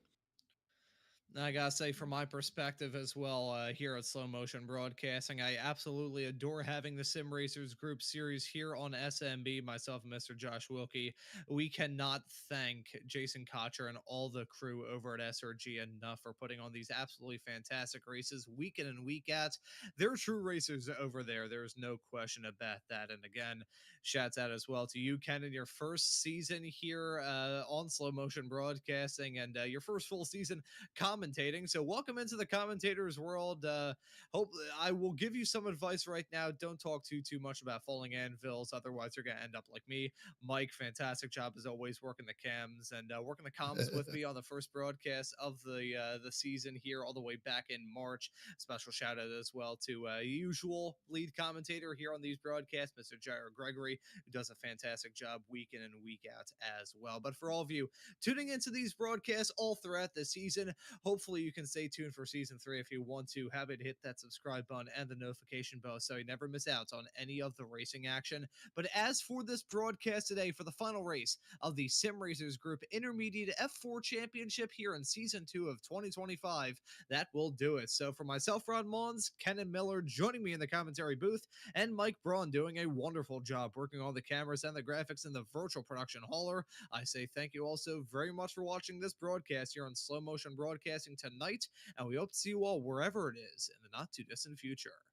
I gotta say, from my perspective as well, here at Slow Motion Broadcasting, I absolutely adore having the Sim Racers Group series here on SMB. Myself and Mr. Josh Wilkie, we cannot thank Jason Kocher and all the crew over at SRG enough for putting on these absolutely fantastic races week in and week out. They're true racers over there. There's no question about that. And again, shouts out as well to you, Ken, in your first season here on Slow Motion Broadcasting and your first full season commentating. So welcome into the commentators world. Hope I will give you some advice right now. Don't talk too much about falling anvils, otherwise you're gonna end up like me. Mike, fantastic job as always working the cams and working the comms with me on the first broadcast of the season here, all the way back in March. Special shout out as well to usual lead commentator here on these broadcasts, Mr. Jair Gregory, who does a fantastic job week in and week out as well. But for all of you tuning into these broadcasts all throughout the season, hope hopefully you can stay tuned for season 3 if you want to. Have it hit that subscribe button and the notification bell so you never miss out on any of the racing action. But as for this broadcast today, for the final race of the Sim Racers Group Intermediate F4 Championship here in season 2 of 2025, that will do it. So for myself, Ron Mons, Kenan Miller joining me in the commentary booth, and Mike Braun doing a wonderful job working on the cameras and the graphics in the virtual production hauler, I say thank you also very much for watching this broadcast here on Slow Motion Broadcasting tonight, and we hope to see you all wherever it is in the not too distant future.